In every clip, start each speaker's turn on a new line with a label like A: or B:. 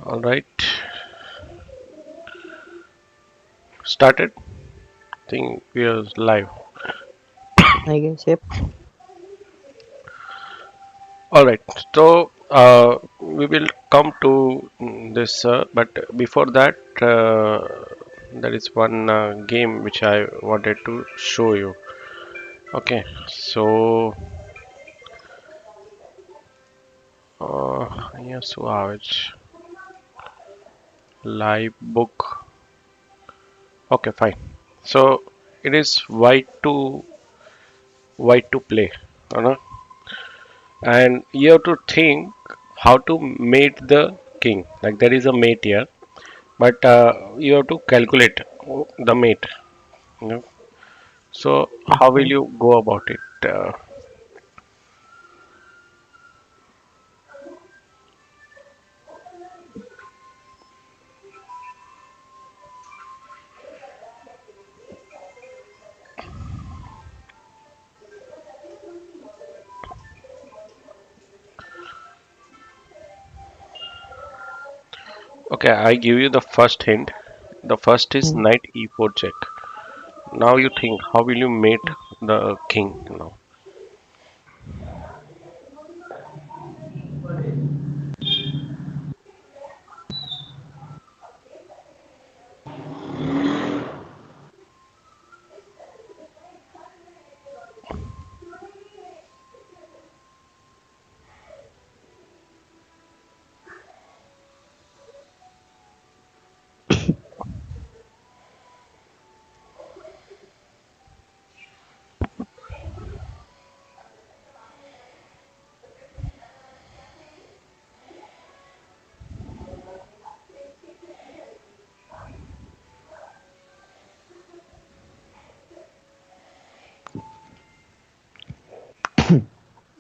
A: All right, started. Think we are live.
B: I guess, yep.
A: All right, so we will come to this, but before that, there is one game which I wanted to show you. Okay, so yes, wow, it's live book. Okay, fine. So it is white to play, you know, and you have to think how to mate the king. Like there is a mate here, but you have to calculate the mate. You know? So how will
B: Okay.
A: you go about it? Okay, I give you the first hint. The first is
B: Hmm.
A: knight e4 check. Now you think how will you mate the king now?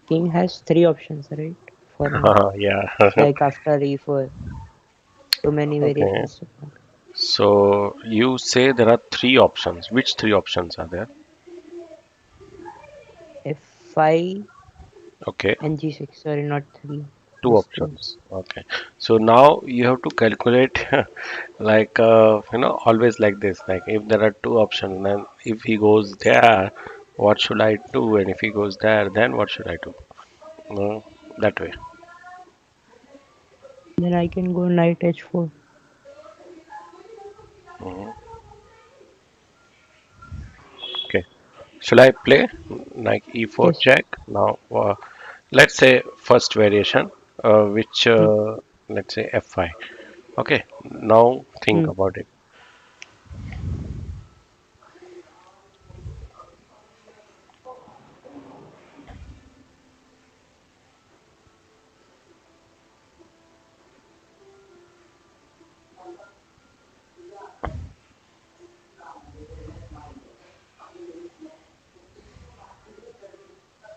B: King has three options, right? For knight.
A: Yeah.
B: Like after e4, too many
A: Okay.
B: variations to count.
A: So you say there are three options. Which three options are there?
B: F5
A: Okay,
B: and g6. Sorry, not three.
A: two
B: Just two.
A: options. Okay. So now you have to calculate like always like this. Like if there are two options, then if he goes there, what should I do? And if he goes there, then what should I do? No, that way.
B: Then I can go knight h4.
A: Mhm. Okay. Shall I play like e4
B: Yes.
A: check? Now, let's say first variation, which
B: Hmm.
A: let's say f5. Okay. Now think
B: Hmm.
A: about it.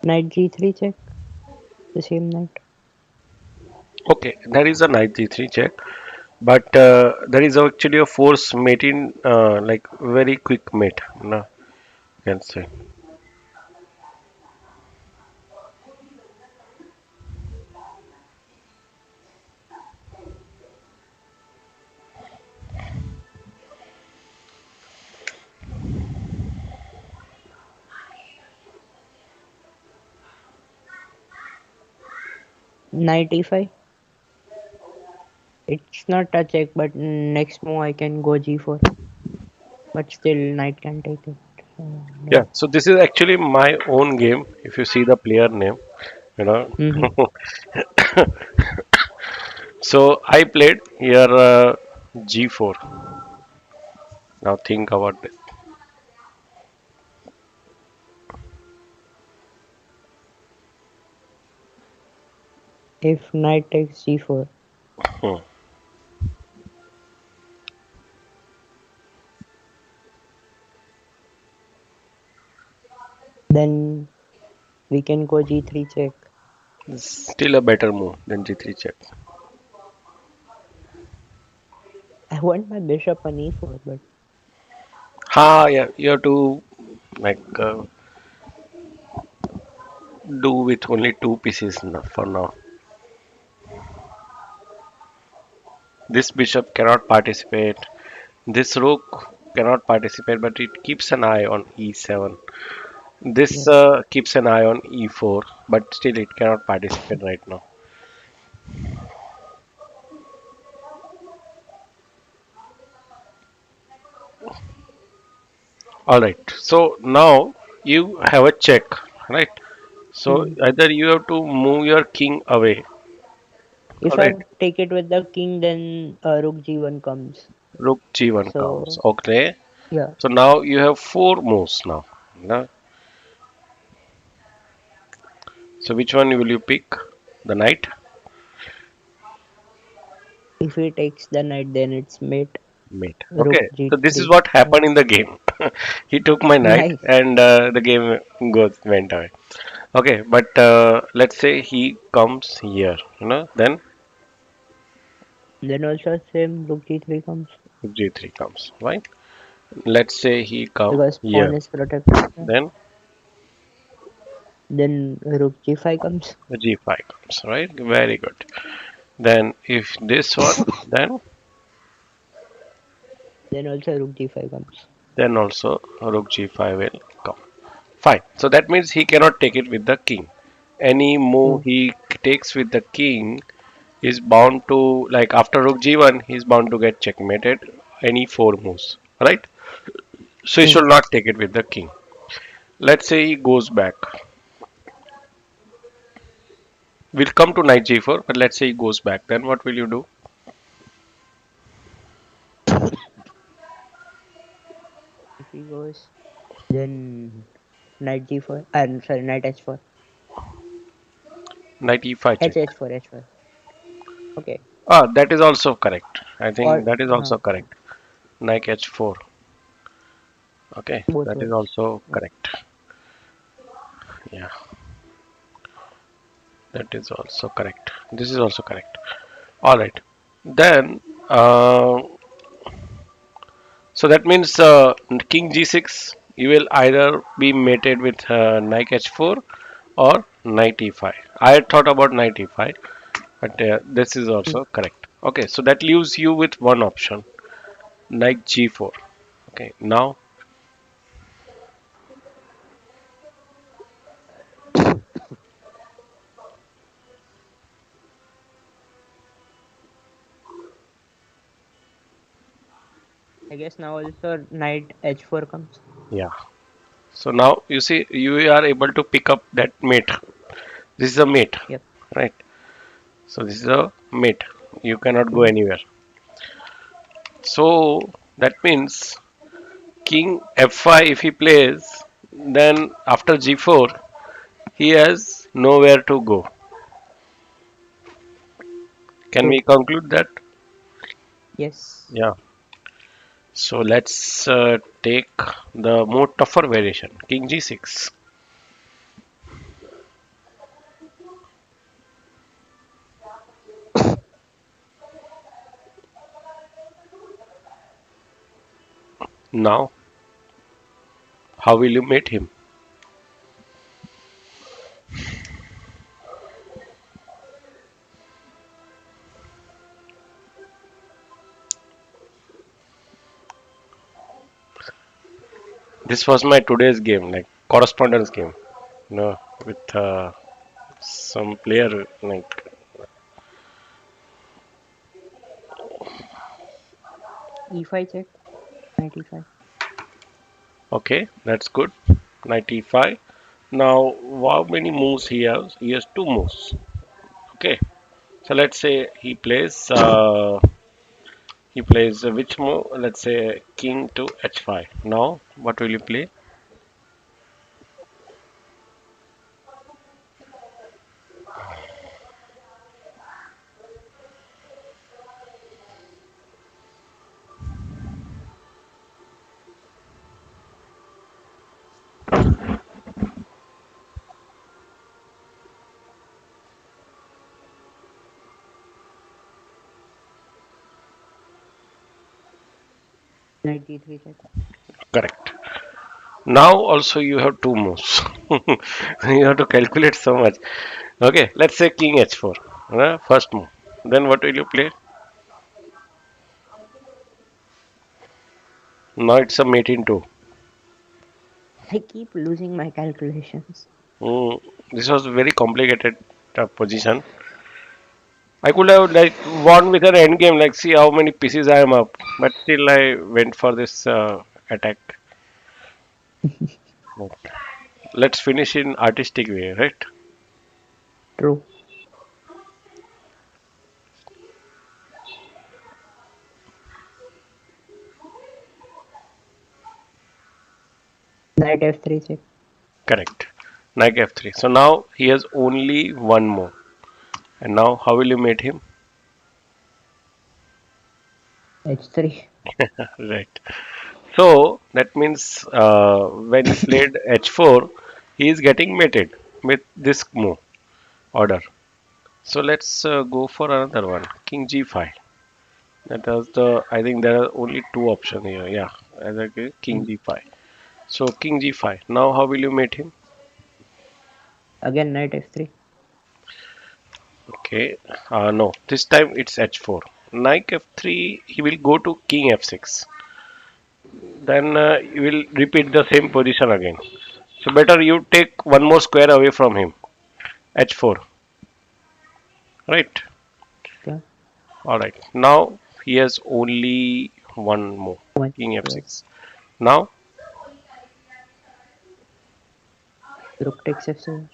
B: Knight g3 check. The same knight.
A: Okay, there is a knight g3 check, but there is actually a force mating, like very quick mate. No, you can say.
B: Knight e5. It's not a check, but next move I can go g4. But still, knight can take it.
A: Yeah.
B: No.
A: So this is actually my own game. If you see the player name, you know.
B: Mm-hmm.
A: So I played here g4. Now think about it.
B: If knight takes g4,
A: Hmm.
B: then we can go g3 check.
A: Still a better move than g3 check.
B: I want my bishop on e4, but
A: Yeah. You have to like do with only two pieces for now. This bishop cannot participate. This rook cannot participate, but it keeps an eye on e7. This
B: Yes.
A: keeps an eye on e4, but still it cannot participate right now. All right. So now you have a check, right? So
B: Hmm.
A: either you have to move your king away. All
B: If
A: right.
B: I take it with the king, then rook g1 comes.
A: Rook g1 comes.
B: So
A: Okay.
B: yeah,
A: So now you have four moves now. Now, so which one will you pick? The knight?
B: if he takes the knight, then it's mate.
A: Mate.
B: Rook
A: Okay. So this is
B: g3.
A: what
B: Yeah.
A: happened in the game. He took my knight
B: Nice.
A: and the game went away. Okay, but let's say he comes here, then
B: Then also same rook g3 comes
A: g3 comes, right? Let's say he come
B: because pawn
A: here,
B: is protected. Yeah.
A: then
B: Then rook g5 comes.
A: g5 comes, right? Very good. Then if this one, then
B: Then also rook g5 comes.
A: also rook g5 will come. Fine. So that means he cannot take it with the king. Any
B: Hmm.
A: move he takes with the king is bound to, like after rook g1, he's bound to get checkmated any four moves, right? So he
B: Hmm.
A: should not take it with the king. Let's say he goes back. We'll come to knight g4, but let's say he goes back. Then what will you do?
B: If he goes, then knight g4. I'm sorry, knight h4.
A: Knight e5 check.
B: H4, h4. Okay.
A: Ah, that is also correct. I think
B: Or
A: that is also correct. Knight h4. Okay,
B: both
A: that is
B: works.
A: also
B: Yeah.
A: correct. Yeah, that is also correct. This is also correct. All right. Then, so that means king g6, you will either be mated with knight h4 or knight e5. I thought about knight e5, but this is
B: Hmm.
A: also correct. Okay, so that leaves you with one option, knight g4. Okay, now
B: I guess now also knight h4 comes.
A: yeah. So now you see you are able to pick up that mate. This is a mate,
B: Yep.
A: right? So this is a mate. You cannot go
B: Hmm.
A: anywhere. So that means king f5 if he plays, then after g4 he has nowhere to go. Can
B: True.
A: we conclude that?
B: Yes.
A: Yeah. So let's take the more tougher variation, king g6. Now, how will you mate him? This was my today's game, like correspondence game, with some player like.
B: e5 check. Knight e5.
A: Okay, that's good. Knight e5. Now, how many moves he has? He has two moves. Okay, so let's say he plays which move? Let's say king to h5. Now, what will you play?
B: Knight d3 check.
A: Correct. Now also you have two moves. You have to calculate so much. Okay, let's say king h4. First move. Then what will you play? Now it's a mate in two.
B: I keep losing my calculations.
A: Mm, this was very complicated position. I could have like won with an end game, like see how many pieces I am up, but still I went for this attack. Okay. Let's finish in artistic way, right?
B: True. Knight f3 check.
A: Correct. Knight f3. So now he has only one more. And now how will you mate him?
B: h3.
A: Right. So that means when he played h4, he is getting mated with this move order. So let's go for another one. King g5. That was the. I think there are only two options here. Yeah, as a king
B: Hmm.
A: g5. So king g5. Now how will you mate him?
B: Again knight f3.
A: Okay. No. This time it's h4. Knight f3. He will go to king f6. Then you will repeat the same position again. So better you take one more square away from him. H4. Right.
B: Okay.
A: All right. Now he has only one more.
B: One
A: King
B: square.
A: f6. Now
B: Rook takes f7.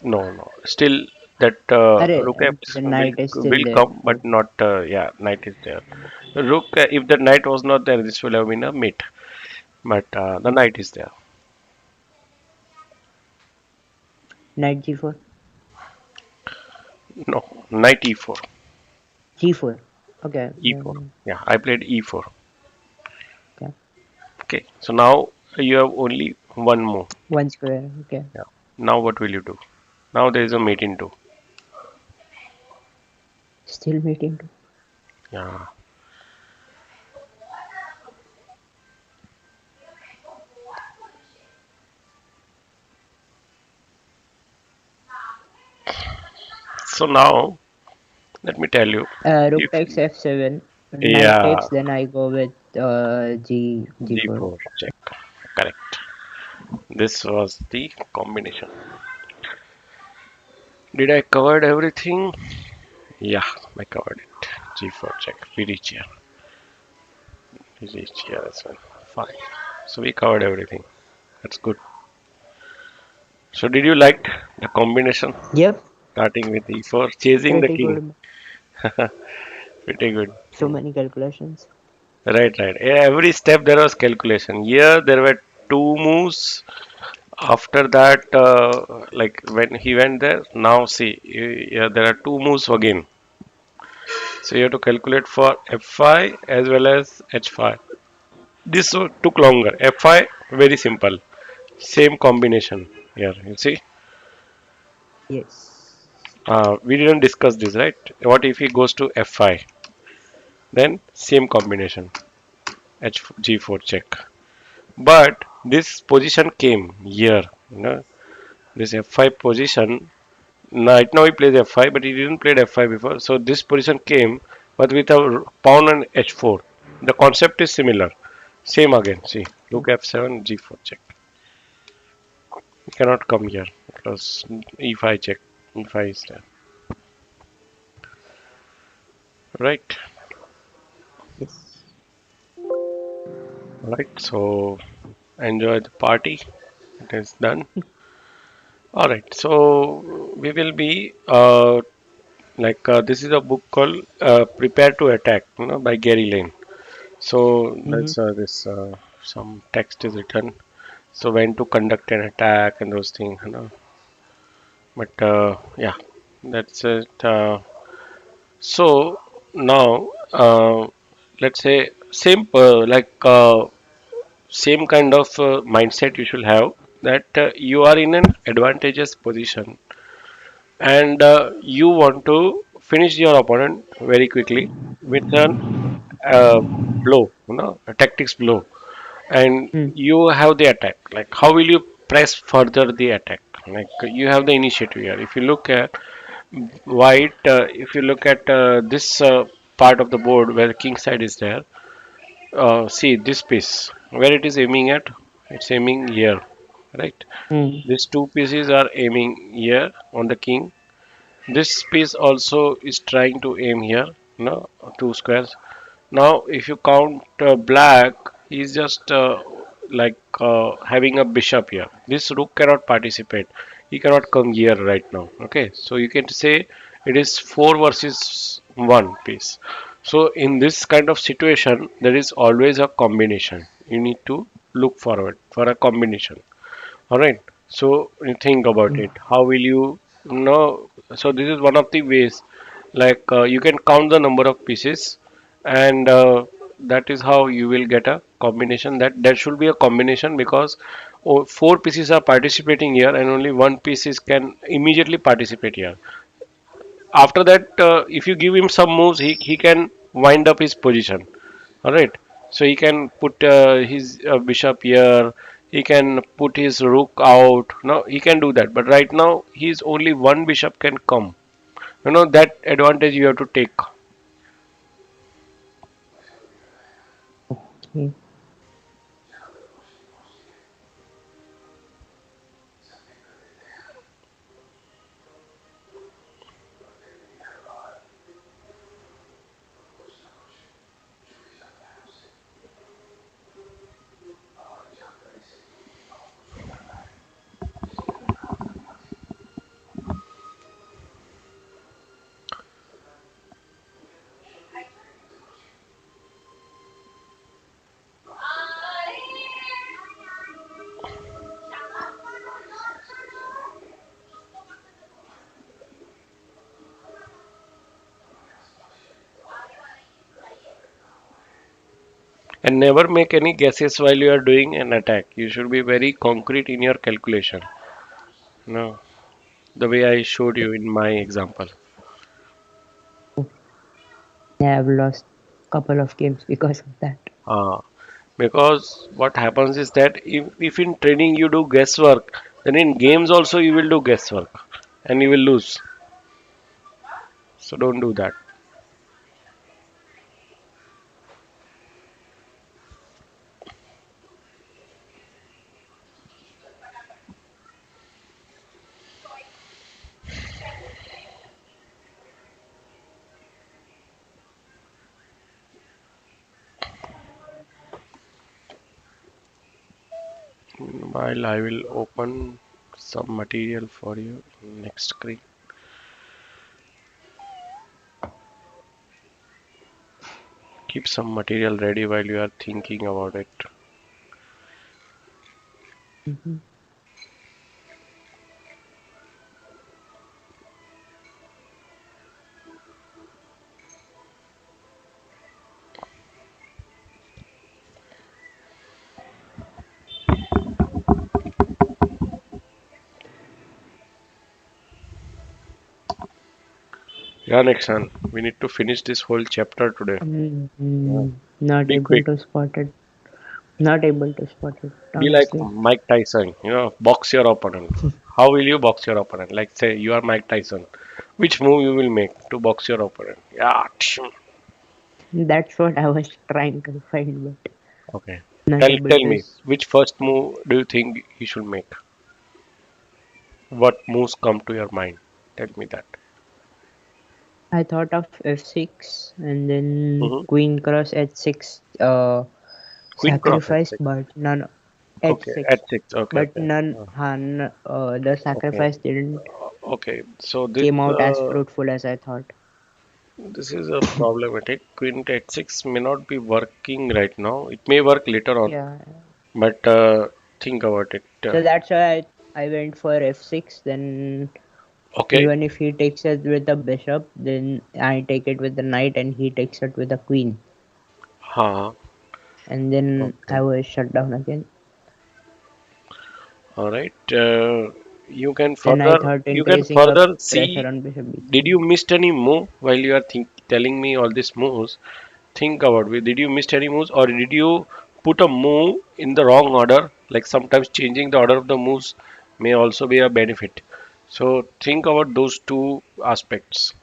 A: no, no. Still that
B: Array,
A: rook
B: the
A: f
B: knight is still
A: will
B: there.
A: come, but not yeah. Knight is there. The rook. If the knight was not there, this will have been a mate. But the knight is there.
B: Knight g4.
A: No. Knight e4.
B: g4. Okay.
A: E4. Yeah. I played e4.
B: Okay.
A: Okay. So now you have only one more.
B: One square. Okay.
A: Yeah. Now what will you do? Now there is a mate in two.
B: Still meeting two.
A: Yeah. So now let me tell you.
B: Rook
A: If
B: takes f7. Knight
A: yeah,
B: takes. Then I go with g4.
A: G4 check. Correct. This was the combination. Did I covered everything? Yeah, I covered it. G4 check. We reach here. We reach here as well. Fine. So we covered everything. That's good. So did you like the combination?
B: Yep.
A: Starting with E4, chasing the
B: Pretty
A: king.
B: good.
A: Pretty good.
B: So many calculations.
A: Right, right. Yeah, every step there was calculation. Here there were two moves. After that, like when he went there, now see, yeah, there are two moves again. So you have to calculate for F5 as well as H5. This took longer. F5 very simple, same combination here. You see,
B: Yes.
A: we didn't discuss this, right? What if he goes to F5? Then same combination, H G4 check. But this position came here. You know, this F5 position. Right now he plays F5, but he didn't play F5 before. So this position came, but with a pawn and H4. The concept is similar. Same again. See, look F7, G4 check. You cannot come here because E5 check. E5 is there. Right.
B: Yes.
A: Right. So enjoy the party. It is done. All right. So we will be this is a book called Prepare to Attack, by Gary Lane. So
B: Mm-hmm.
A: that's this some text is written. So when to conduct an attack and those things. But yeah, that's it. So now let's say same same kind of mindset you should have that you are in an advantageous position and you want to finish your opponent very quickly with an blow, a tactics blow, and
B: Hmm.
A: you have the attack. Like, how will you press further the attack? Like, you have the initiative here. If you look at white, if you look at this part of the board where the king side is there, See this piece where it is aiming at. It's aiming here, right?
B: Hmm.
A: These two pieces are aiming here on the king. This piece also is trying to aim here. No, two squares. Now, if you count black, he's just having a bishop here. This rook cannot participate. He cannot come here right now. Okay, so you can say it is 4 versus 1 piece. So, in this kind of situation, there is always a combination. You need to look forward for a combination. All right. So, you think about it. How will you know? So, this is one of the ways you can count the number of pieces and that is how you will get a combination. That there should be a combination because four pieces are participating here and only one piece is can immediately participate here. After that, if you give him some moves, he can wind up his position. All right, so he can put his bishop here, he can put his rook out. No, he can do that, but right now he's only one bishop can come. That advantage you have to take.
B: Okay.
A: And never make any guesses while you are doing an attack. You should be very concrete in your calculation. No, the way I showed you in my example.
B: I have lost couple of games because of that.
A: Uh, because what happens is that if in training you do guesswork, then in games also you will do guesswork and you will lose. So don't do that. While I will open some material for you in next screen. Keep some material ready while you are thinking about it.
B: Mhm.
A: Yeah, Nixon, we need to finish this whole chapter today. Yeah.
B: Not
A: Be
B: able
A: quick.
B: to spot it. Not able to spot it,
A: Be like
B: honestly.
A: Mike Tyson, box your opponent. How will you box your opponent? Like say you are Mike Tyson. Which move you will make to box your opponent? Yeah.
B: That's what I was trying to find, but
A: Okay.
B: not
A: Tell
B: able
A: tell
B: to
A: me which first move do you think he should make? What moves come to your mind? Tell me that.
B: I thought of f6 and then
A: Mm-hmm.
B: queen cross h6
A: Queen cross
B: sacrifice,
A: F6.
B: but none
A: Okay,
B: h6,
A: at six. Okay,
B: but
A: okay.
B: none the
A: Okay.
B: sacrifice didn't
A: Okay. So
B: came out as fruitful as I thought.
A: this is a problematic. Queen at six may not be working right now. It may work later on,
B: Yeah,
A: but think about it.
B: so that's why I went for f6. Then
A: Okay.
B: even if he takes it with the bishop, then I take it with the knight, and he takes it with the queen,
A: Ha.
B: and then I
A: Okay.
B: was shut down again.
A: All right. You can
B: Then I
A: further
B: thought
A: you can
B: increasing up
A: further
B: pressure
A: see.
B: on bishop
A: Did
B: b3.
A: you missed any move while you are telling me all these moves? Think about it. Did you miss any moves or did you put a move in the wrong order? Like sometimes changing the order of the moves may also be a benefit. So think about those two aspects.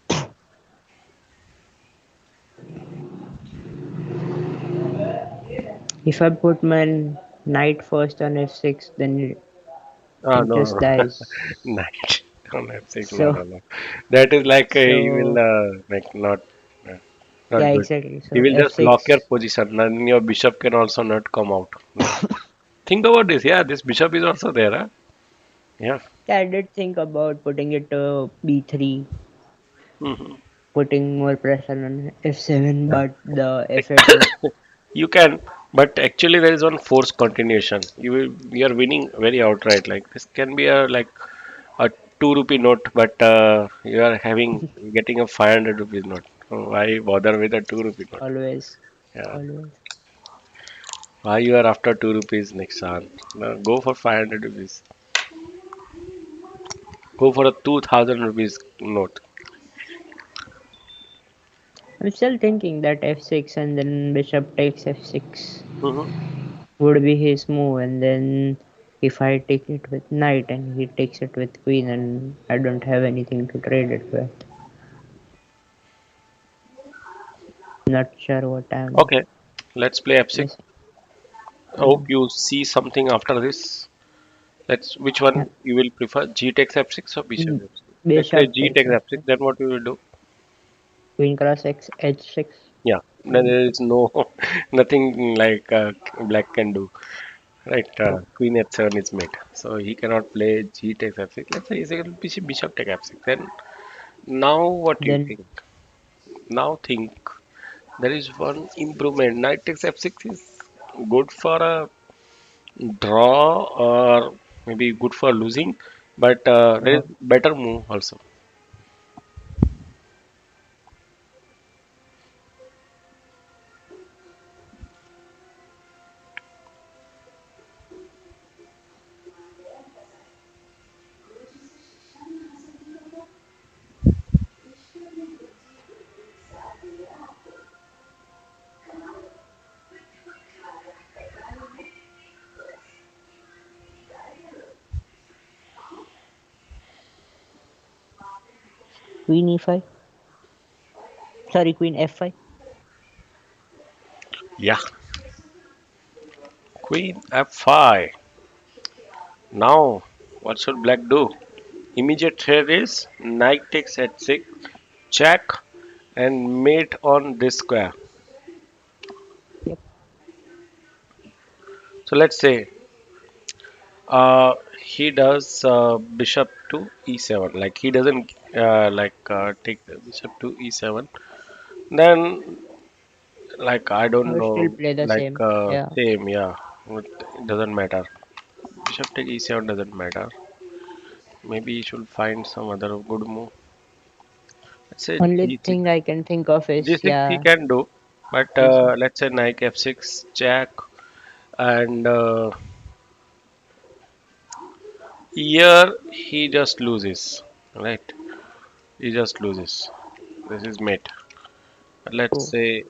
B: If I put my knight first on f6, then
A: Ah,
B: it
A: no,
B: just
A: no.
B: dies.
A: Knight on F6, no,
B: So,
A: no, no. That is like he will
B: so
A: like not uh, not
B: yeah,
A: good.
B: exactly.
A: He
B: So
A: will just lock your
B: f6.
A: position, and your bishop can also not come out. No. Think about this. Yeah, this bishop is also there. Huh? Yeah.
B: Yeah, I did think about putting it to b3,
A: Hmm.
B: putting more pressure on f7, but the f8 rook.
A: You can, but actually there is one force continuation. You are winning very outright. Like this can be a like a 2 rupee note, but you are having getting a 500 rupees note. So why bother with a 2 rupee note?
B: Always,
A: Yeah.
B: always.
A: Why you are after 2 rupees next time? No, go for 500 rupees. Go for a 2000 rupees note.
B: I'm still thinking that f6 and then bishop takes f6
A: Hmm.
B: would be his move, and then if I take it with knight and he takes it with queen, and I don't have anything to trade it with. Not sure what I'm
A: Okay, let's play F6.
B: missing.
A: Hope
B: Mhm.
A: you see something after this. Let's which
B: Yeah.
A: one you will prefer? G takes F6 or bishop
B: Mm,
A: F6? Let's say
B: Bishop
A: G
B: takes
A: takes F6.
B: f6.
A: Then what we will do?
B: Queen cross x h6.
A: Yeah, then there is no nothing like black can do. Right,
B: True.
A: Queen F7 is made, so he cannot play G takes F6. Let's say he's a bishop take F6. Then now what do you
B: Then
A: think? Now think there is one improvement. Knight takes F6 is good for a draw or maybe good for losing, but there
B: uh,
A: is better move also.
B: queen e5. Sorry, queen f5.
A: Yeah, Queen F5. Now, what should black do? Immediate threat is knight takes h6, check, and mate on this square.
B: Yep.
A: So let's say he does bishop to e7. Like he doesn't take the bishop to e7. Then like I
B: I
A: don't
B: would still
A: know,
B: play the
A: like
B: same. Yeah.
A: same, yeah. It doesn't matter. Bishop take e7 doesn't matter. Maybe you should find some other good move. Let's say
B: Only
A: g6.
B: thing I can think of is,
A: G6 he
B: yeah,
A: can do, but
B: g6.
A: let's say knight f6 jack, and here he just loses, right? He just loses. This is mate. Let's
B: Oh,
A: say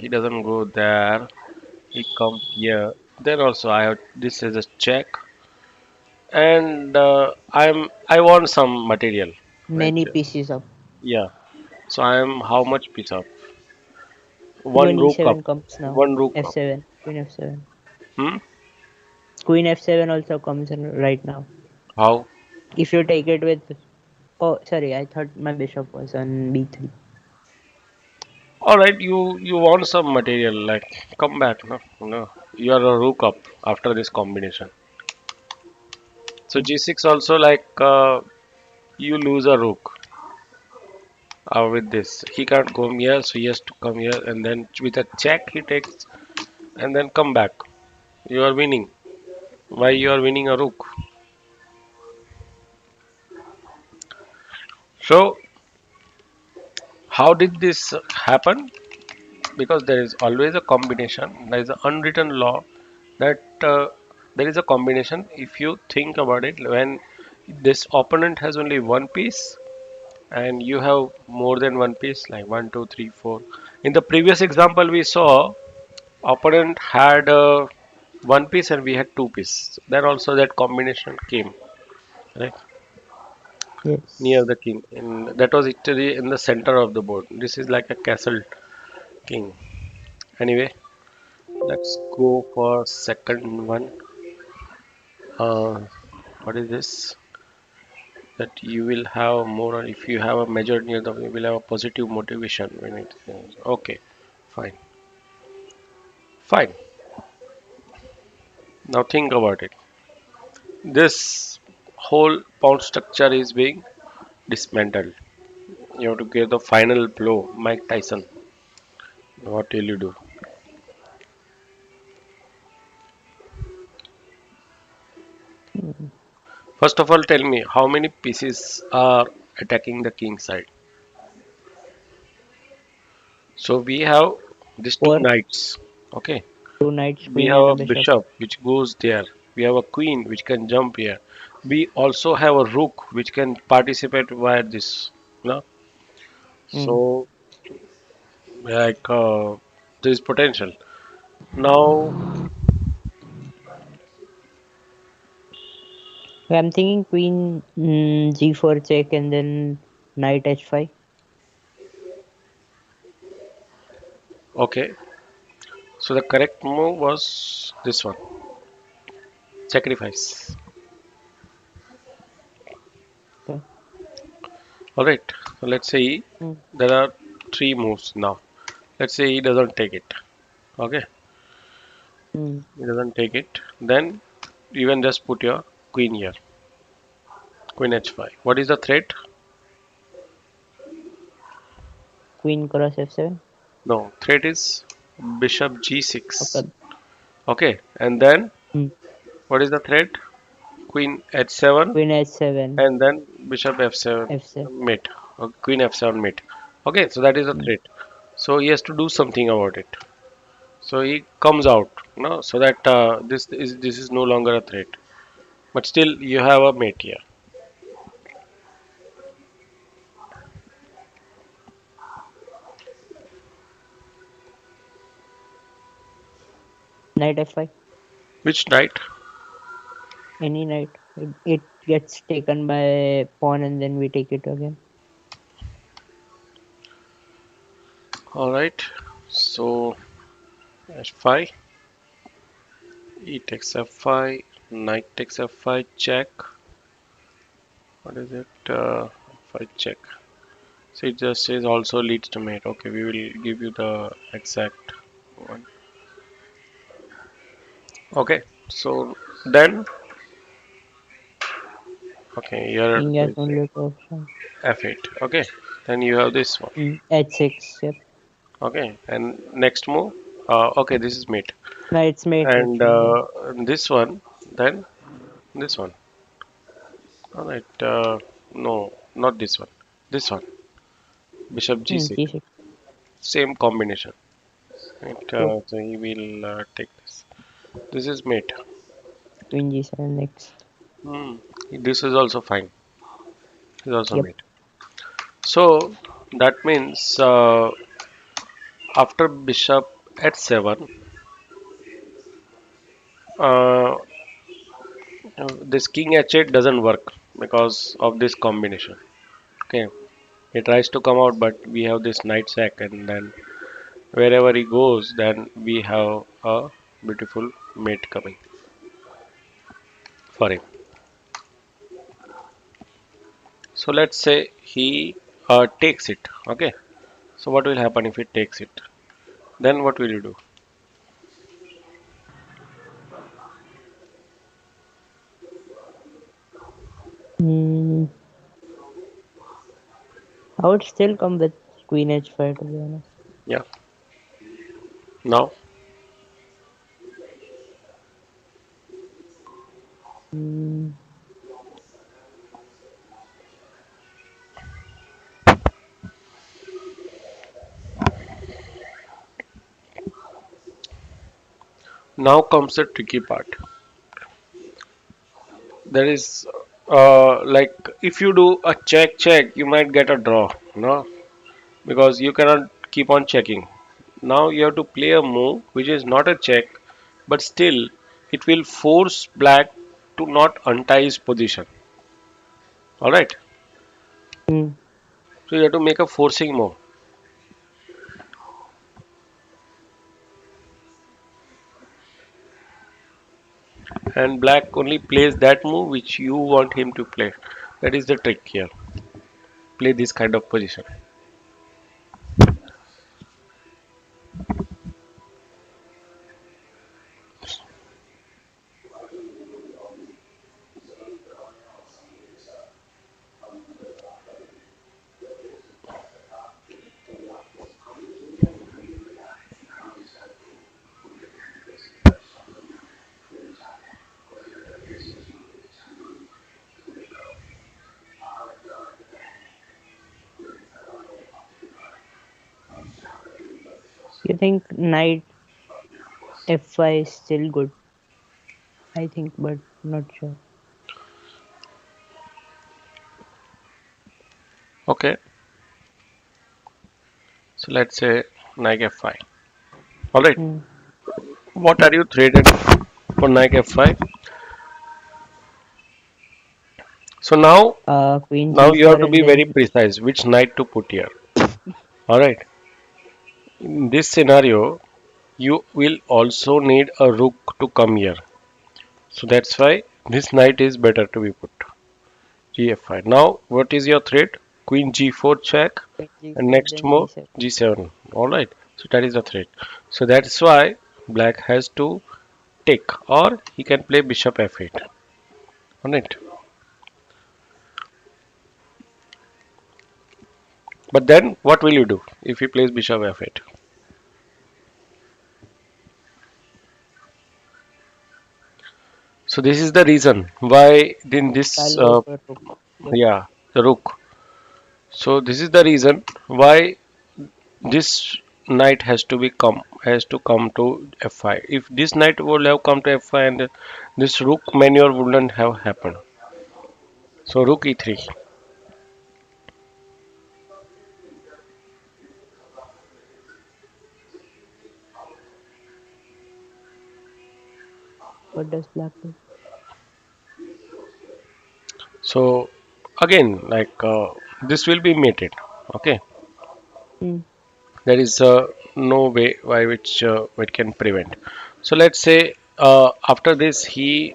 A: he doesn't go there. He comes here. Then also I have this is a check, and I want some material, right?
B: many pieces up.
A: Yeah. So I am how much piece up? One
B: Queen
A: rook up.
B: e7 comes now.
A: One rook up.
B: f7. Queen f7.
A: Hmm?
B: Queen f7 also comes in right now.
A: How?
B: If you take it with. Oh, sorry, I thought my bishop was on b3.
A: All right, you want some material like come back, no? No. You are a rook up after this combination. So G6 also like you lose a rook with this. He can't go here, so he has to come here and then with a check he takes and then come back. You are winning. Why you are winning a rook? So how did this happen? Because there is always a combination. There is an unwritten law that there is a combination. If you think about it, when this opponent has only one piece and you have more than one piece, like one, two, three, four. In the previous example, we saw opponent had one piece and we had two pieces. Then also that combination came right near
B: Yes.
A: the king, and that was actually in the center of the board. This is like a castle king. Anyway, Let's go for second one. Uh, what is this? That you will have more if you have a measure near the you will have a positive motivation when it okay, fine, fine. Now think about it. This whole pound structure is being dismantled. You have to give the final blow. Mike Tyson, what will you do?
B: Hmm.
A: First of all, tell me how many pieces are attacking the king side. So we have these two
B: Four,
A: knights. Okay,
B: two knights,
A: we
B: queen,
A: have
B: and a
A: a
B: bishop.
A: bishop which goes there. We have a queen which can jump here. We also have a rook which can participate via this. No?
B: Hmm.
A: So like there is potential. Now,
B: I'm thinking queen g4 check and then knight h5.
A: okay. So the correct move was this one, sacrifice.
B: Okay.
A: All right. So let's say
B: Hmm.
A: there are three moves now. Let's say he doesn't take it. Okay,
B: Hmm.
A: he doesn't take it. Then you can just put your queen here, queen h5. What is the threat?
B: Queen cross f7.
A: No, threat is bishop g6.
B: Okay.
A: Okay, and then
B: Hmm.
A: what is the threat? Queen h7,
B: Queen h7,
A: and then bishop f7
B: f7.
A: mate. Queen f7 mate. Okay, so that is the
B: Hmm.
A: threat. So he has to do something about it. So he comes out, no, so that this is no longer a threat. But still, you have a mate here.
B: Knight f5.
A: Which knight?
B: Any knight. It gets taken by pawn and then we take it again.
A: All right. So h5, e takes f5, knight takes f5, check. What is it? F5 check. So it just says also leads to mate. Okay, we will give you the exact one. Okay, so then, okay, here
B: King has
A: is
B: only two options.
A: f8. Okay, then you have this one.
B: H6. Yep.
A: Okay, and next move. Okay, this is mate.
B: No, it's mate
A: And
B: actually. Yeah.
A: this one, then this one. All right, no, not this one. This one, bishop g6.
B: G6.
A: Same combination. Right,
B: Cool.
A: so he will take this. This is mate.
B: Queen g7 next.
A: Hmm. This is also fine. This is also
B: Yep.
A: mate. So that means after bishop h7, uh, this king h8 doesn't work because of this combination. Okay, he tries to come out, but we have this knight sack, and then wherever he goes, then we have a beautiful mate coming for him. So let's say he takes it. Okay, so what will happen if he takes it? Then what will you do?
B: Mm, I would still come with queen h5 to be honest.
A: Yeah, now
B: Mm,
A: now comes the tricky part. There is like if you do a check, you might get a draw, no, because you cannot keep on checking. Now you have to play a move which is not a check, but still it will force black to not untie his position. All right,
B: mm,
A: so you have to make a forcing move. and black only plays that move which you want him to play. That is the trick here. Play this kind of position.
B: You think knight f5 is still good? I think, but not sure.
A: Okay, so let's say knight f5. All right.
B: Hmm.
A: What are you traded for knight f5? So now,
B: Queen
A: now you have
B: g4
A: to
B: and
A: be very
B: then
A: precise which knight to put here. All right. In this scenario, you will also need a rook to come here. So that's why this knight is better to be put. Gf5. Now, what is your threat? Queen g4 check,
B: queen
A: and
B: g4
A: next
B: then
A: move
B: g7.
A: g7. All right. So that is the threat. So that's why black has to take, or he can play bishop f8. All right. But then, what will you do if he plays bishop f8? So this is the reason why in this,
B: I'll go for rook. Yep.
A: yeah, the rook. So this is the reason why this knight has to come to f5. If this knight would have come to f5 and this rook maneuver wouldn't have happened. So rook e3.
B: What does black do?
A: So again, like this will be mated. Okay,
B: Hmm.
A: there is no way by which it can prevent. So let's say after this he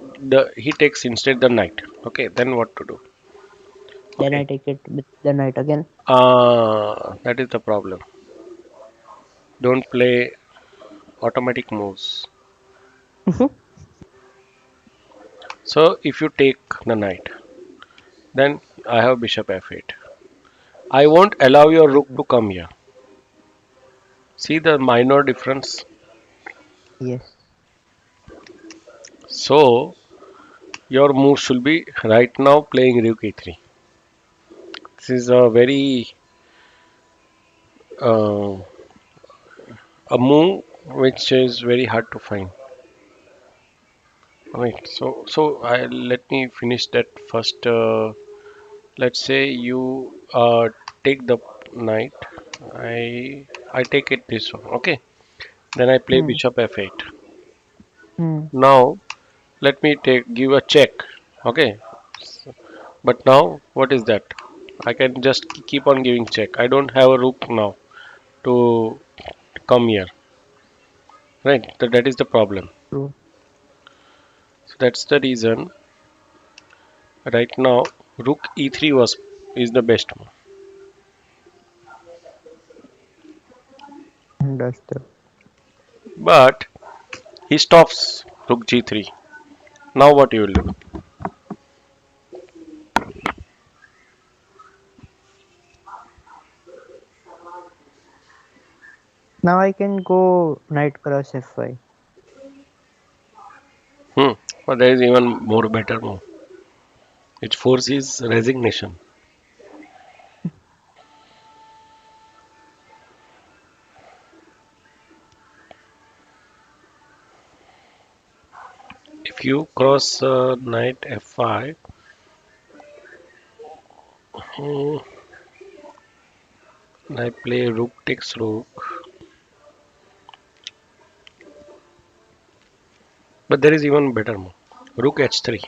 A: takes instead the knight. Okay, then what to do?
B: Then
A: Okay,
B: I take it with the knight again.
A: that is the problem. Don't play automatic moves. So if you take the knight, then I have bishop f8. I won't allow your rook
B: Hmm.
A: to come here. See the minor difference.
B: Yes.
A: So your move should be right now playing rook e3. This is a very uh, a move which is very hard to find. Right. So let me finish that first. Let's say you take the knight. I take it this one. Okay. Then I play
B: Hmm.
A: bishop f8.
B: Hmm.
A: Now let me give a check. Okay. But now what is that? I can just keep on giving check. I don't have a rook now to come here. Right. That is the problem.
B: True.
A: So that's the reason right now rook e3 is the best move.
B: Understood.
A: But he stops rook g3. Now what you will do?
B: Now I can go knight cross f5.
A: Hmm. But there is even more better move. Which forces resignation. If you cross knight f5, hmm, and I play rook takes rook. But there is even better move. Rook h3.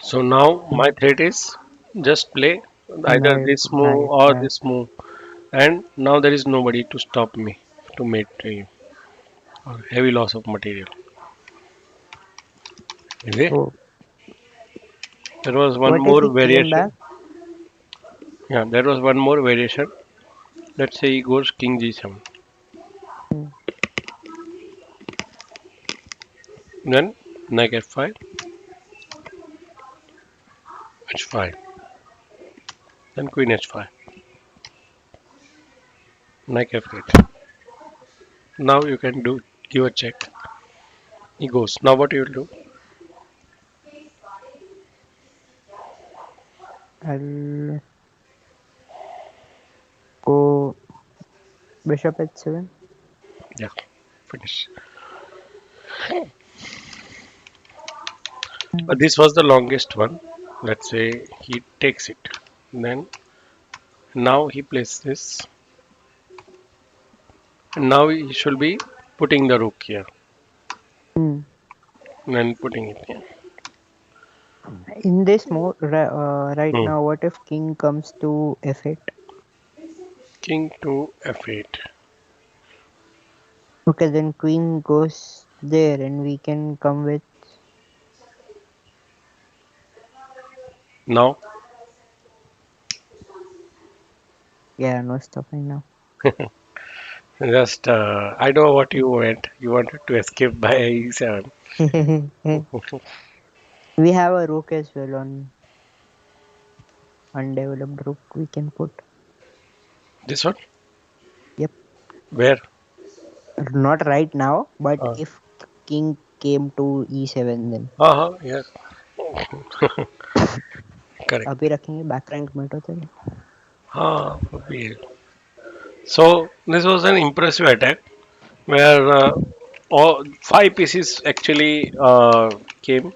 A: So now my
B: Hmm.
A: threat is just play either
B: Knight,
A: this move
B: knight,
A: or
B: knight.
A: this move. And now there is nobody to stop me to mate to you. or heavy loss of material. Okay.
B: So
A: There was one
B: what if he
A: more
B: came
A: variation.
B: back?
A: Yeah, there was one more variation. Let's say he goes king g7.
B: Hmm.
A: Then knight f5, h5. Then queen h5, knight f8. Now you can do give a check. He goes. Now what you will do?
B: I'll go bishop h7.
A: Yeah, finish. This was the longest one. Let's say he takes it. Then now he plays this. And now he should be putting the rook here.
B: Hmm.
A: Then putting it here.
B: In this mode, right
A: Hmm.
B: now, what if king comes to f8?
A: King to f8.
B: Okay, then queen goes there, and we can come with.
A: Now
B: Yeah, no stopping now.
A: just I know what you want. You wanted to escape by e7.
B: We have a rook as well on undeveloped rook. We can put.
A: This one?
B: Yep.
A: Where?
B: Not right now, but
A: Uh,
B: if king came to e7, then
A: yes. Correct.
B: अभी रखेंगे back rank में तो चले.
A: Okay. So this was an impressive attack where all five pieces actually came.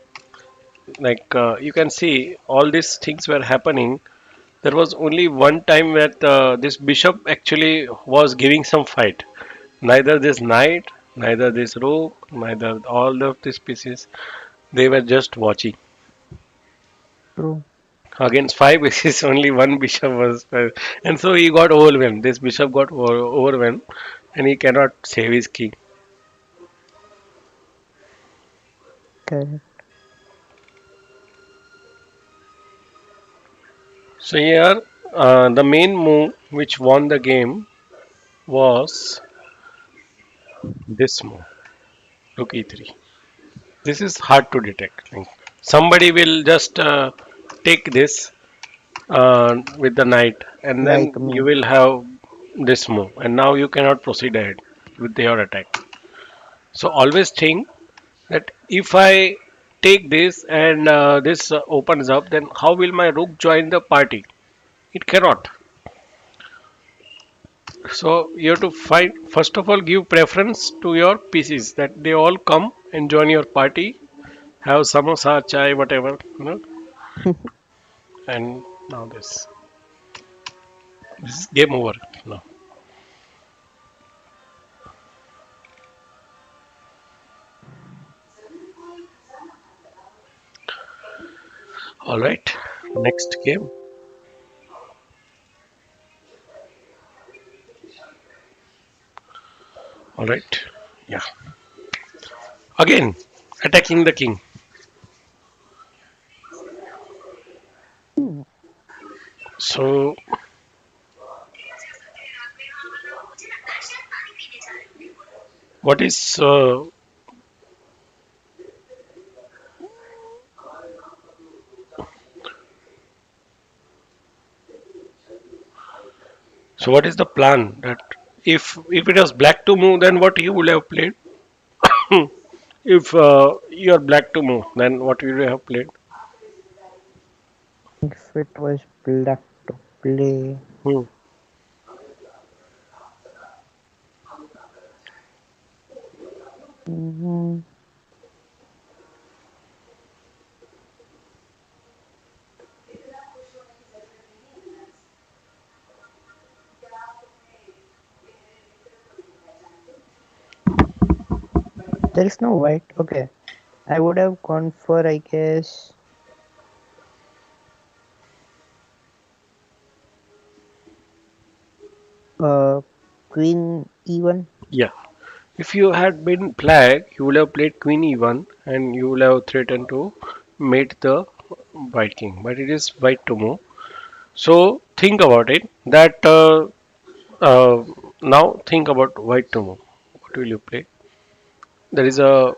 A: Like you can see, all these things were happening. There was only one time where this bishop actually was giving some fight. Neither this knight, neither this rook, neither all of these pieces. They were just watching.
B: True.
A: Against five pieces, only one bishop was, and so he got overwhelmed. This bishop got overwhelmed, and he cannot save his king.
B: Correct.
A: So here, the main move which won the game was this move, rook e3. This is hard to detect. Like, somebody will just take this with the knight, and then
B: Like
A: you
B: me.
A: will have this move, and now you cannot proceed ahead with your attack. So always think that if I take this and this opens up, then how will my rook join the party? It cannot. So you have to find first of all give preference to your pieces that they all come and join your party, have samosa, chai, whatever, and now this is game over. Now, all right, next game. All right, yeah. Again, attacking the king.
B: Hmm.
A: So what is what is the plan? That if it was black to move, then what you would have played? If you are black to move, then what would you have played?
B: If it was black to play.
A: Hmm.
B: Hmm. There is no white. Okay. I would have gone for, I guess, uh, queen e1.
A: Yeah. If you had been black, you would have played queen e1 and you would have threatened to mate the white king. But it is white to move. So think about it. That uh, now think about white to move. What will you play? There is a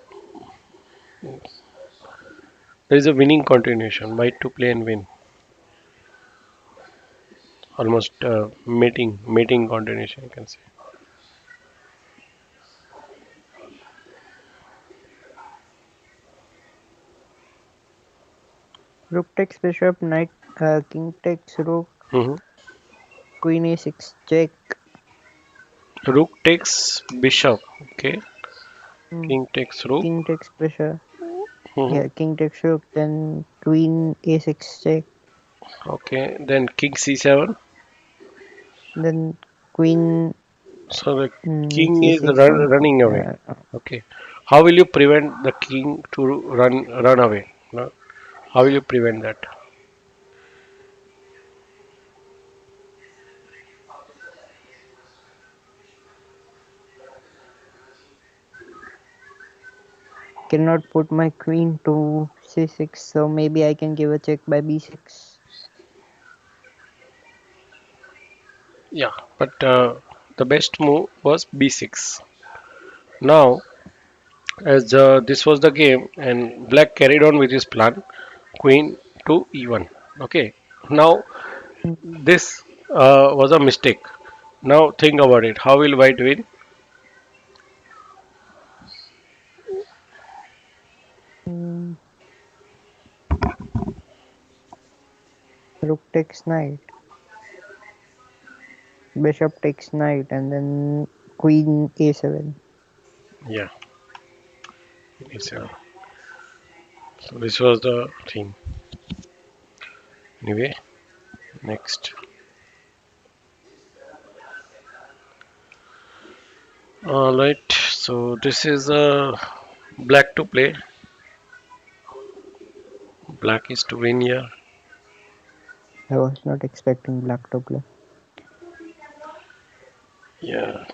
A: winning continuation. White to play and win. Almost mating continuation. You can say.
B: Rook takes bishop, knight, king takes rook,
A: Hmm.
B: queen a6 check,
A: Rook takes bishop. Okay.
B: mm,
A: King takes rook.
B: king takes bishop,
A: Hmm.
B: yeah, king takes rook, then queen a6 check,
A: Okay. Then king c7.
B: then queen
A: So the king is
B: c6 and
A: running away.
B: uh,
A: Okay. How will you prevent the king to run away? No? How will you prevent that?
B: cannot put my queen to c6, so maybe I can give a check by b6.
A: Yeah, but the best move was b6. Now, as this was the game, and black carried on with his plan, queen to e1. Okay. Now this was a mistake. Now think about it. How will white win?
B: Mm, rook takes knight, bishop takes knight, and then queen a7.
A: Yeah. It's, so this was the thing. Anyway, next. All right. So this is black to play. Black is to win here.
B: I was not expecting black to play.
A: Yeah.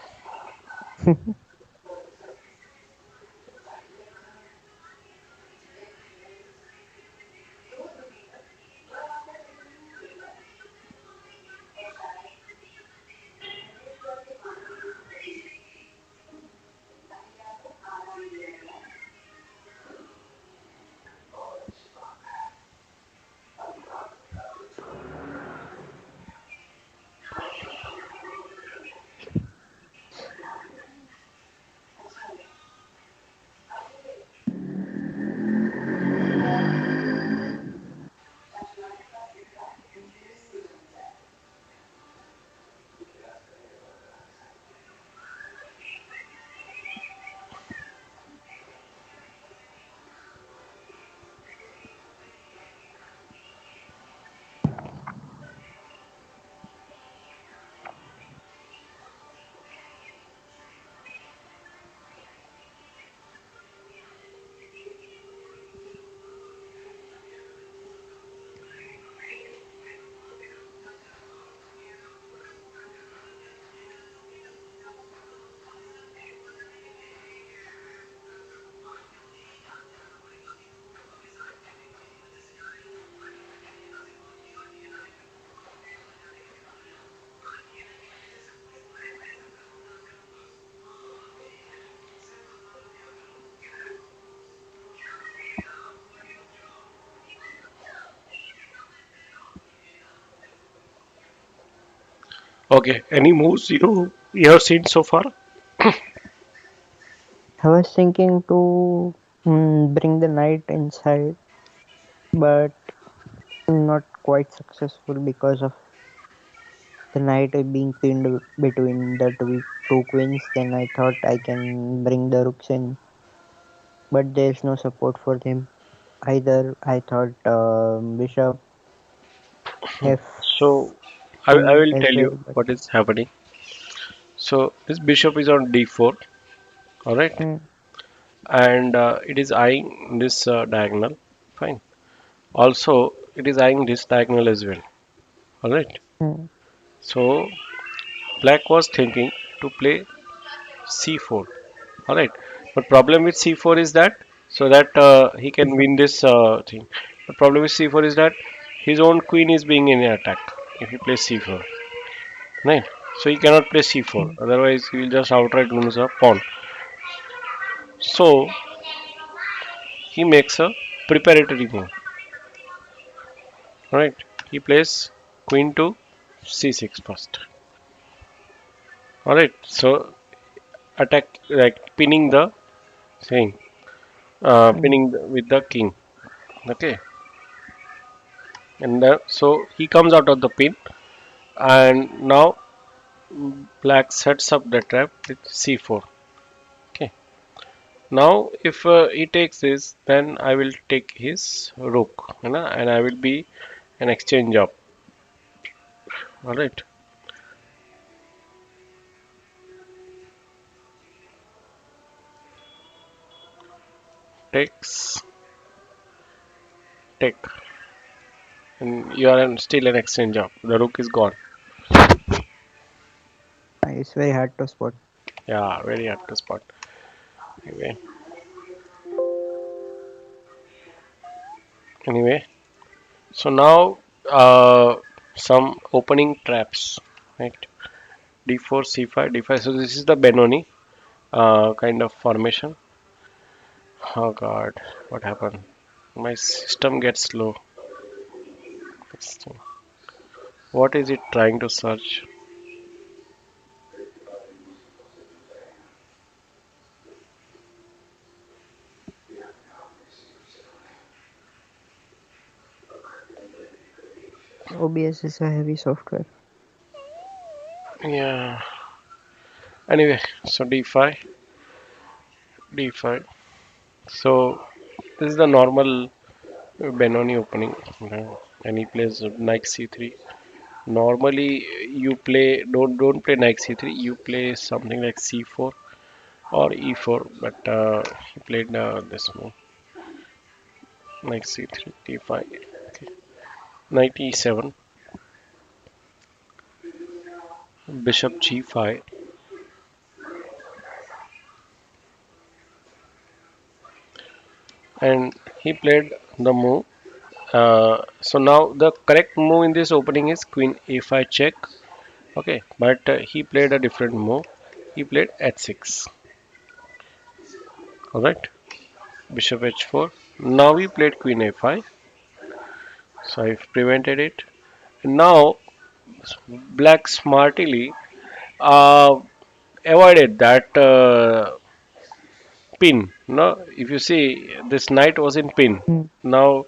A: Okay. Any moves you have seen so far?
B: I was thinking to bring the knight inside, but not quite successful because of the knight being pinned between the two queens. Then I thought I can bring the rooks in, but there's no support for them either. I thought bishop
A: So I
B: f2
A: will
B: as
A: tell
B: well,
A: you
B: but
A: what is happening. So this bishop is on d4. All right,
B: mm,
A: and it is eyeing this diagonal. Fine. Also, it is eyeing this diagonal as well. All right.
B: mm,
A: So black was thinking to play c4. All right. But problem with c4 is that so that he can win this thing. The problem with c4 is that his own queen is being in attack if he plays c4. Right. So he cannot play c4.
B: Mm.
A: Otherwise, he will just outright lose a pawn. So he makes a preparatory move. Right. He plays queen to c6 first. All right. So attack like pinning the thing,
B: Mm.
A: pinning with the king. Okay. And so he comes out of the pin, and now black sets up the trap with c4. Okay. Now if he takes this, then I will take his rook, you know, and I will be an exchange up. All right. Takes, take, and you are still an exchange up. The rook is gone.
B: It's very hard to spot.
A: Yeah, very hard to spot. Anyway, anyway. So now some opening traps, right? D4, C5, D5. So this is the Benoni kind of formation. Oh God, what happened? My system gets slow. What is it trying to search?
B: OBS is a heavy software.
A: Yeah. Anyway, so D5, D5. So this is the normal Benoni opening, and he plays Knight C3. Normally, you play don't play Knight C3. You play something like C4 or E4, but he played this move, Knight C3, D5, okay. Knight E7, Bishop G5, and he played the move. So now the correct move in this opening is Queen A5 check. Okay, but he played a different move. He played H6. All right, Bishop H4. Now he played Queen A5. So I've prevented it. Now Black smartly uh, avoided that pin. No, if you see, this knight was in pin.
B: Mm.
A: Now,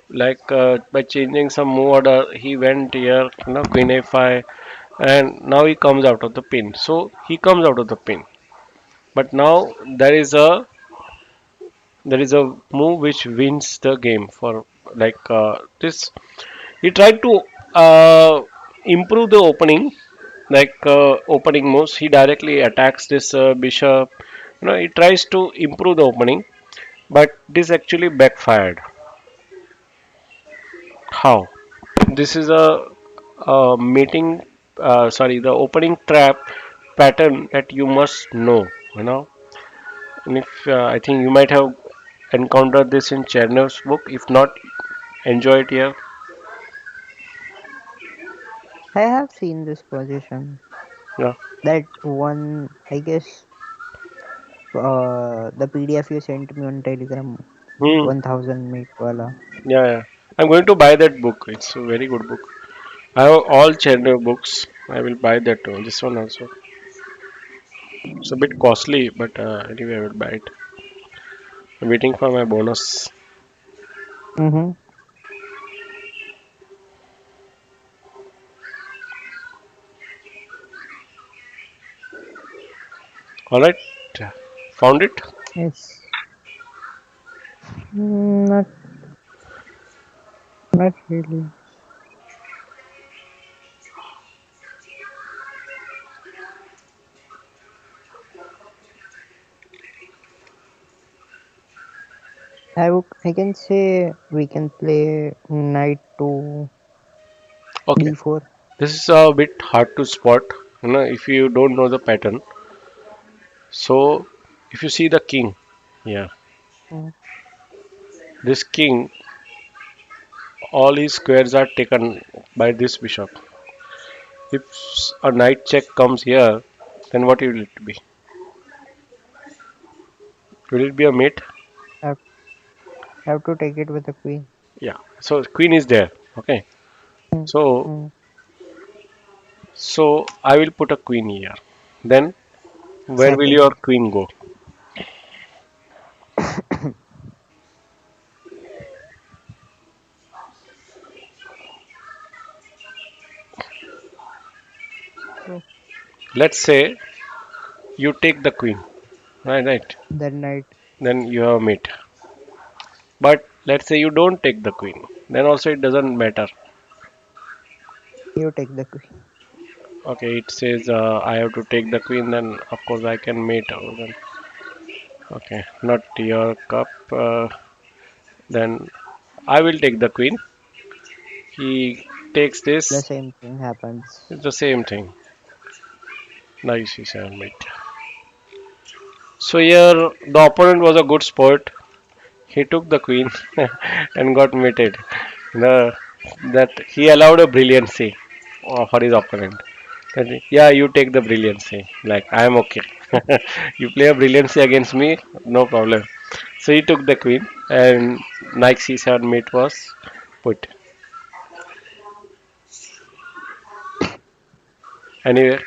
A: like by changing some move order, he went here, queen a5, and now he comes out of the pin. So he comes out of the pin. But now there is a move which wins the game for like this. He tried to improve the opening, like opening moves. He directly attacks this bishop. He tries to improve the opening, but this actually backfired. How? This is a meeting, sorry, the opening trap pattern that you must know, And if I think you might have encountered this in Chernev's book. If not, enjoy it here.
B: I have seen this position.
A: Yeah.
B: That one, I guess, the PDF you sent me on Telegram,
A: Hmm.
B: 1000 meet wala.
A: Yeah, yeah. I'm going to buy that book. It's a very good book. I have all Chernev books. I will buy that too. This one also. It's a bit costly, but anyway, I will buy it. I'm waiting for my bonus.
B: Mm-hmm.
A: All right. Found it.
B: Yes. Not really. I can say we can play knight to
A: Okay.
B: d4.
A: This is a bit hard to spot, if you don't know the pattern. So if you see the king, yeah,
B: mm,
A: this king, all his squares are taken by this bishop. If a knight check comes here, then what will it be? Will it be a mate?
B: have, have to take it with the queen.
A: Yeah. So queen is there. Okay.
B: Mm,
A: So
B: mm,
A: I will put a queen here. Then where will your
B: second.
A: queen go?
B: So
A: Let's say you take the queen. Right, right.
B: the knight,
A: Then you have a mate. But let's say you don't take the queen. Then also it doesn't matter.
B: you take the queen.
A: Okay, it says I have to take the queen. Then of course I can mate. Then okay, not your cup. Then I will take the queen. He takes
B: The
A: this.
B: same thing happens.
A: It's the same thing. Nice, he said, mate. So here the opponent was a good sport. He took the queen and got mated. The, that he allowed a brilliancy for his opponent. Yeah, you take the brilliancy. Like I am okay. You play a brilliancy against me, no problem. So he took the queen and knight c7 mate was put. Anyway,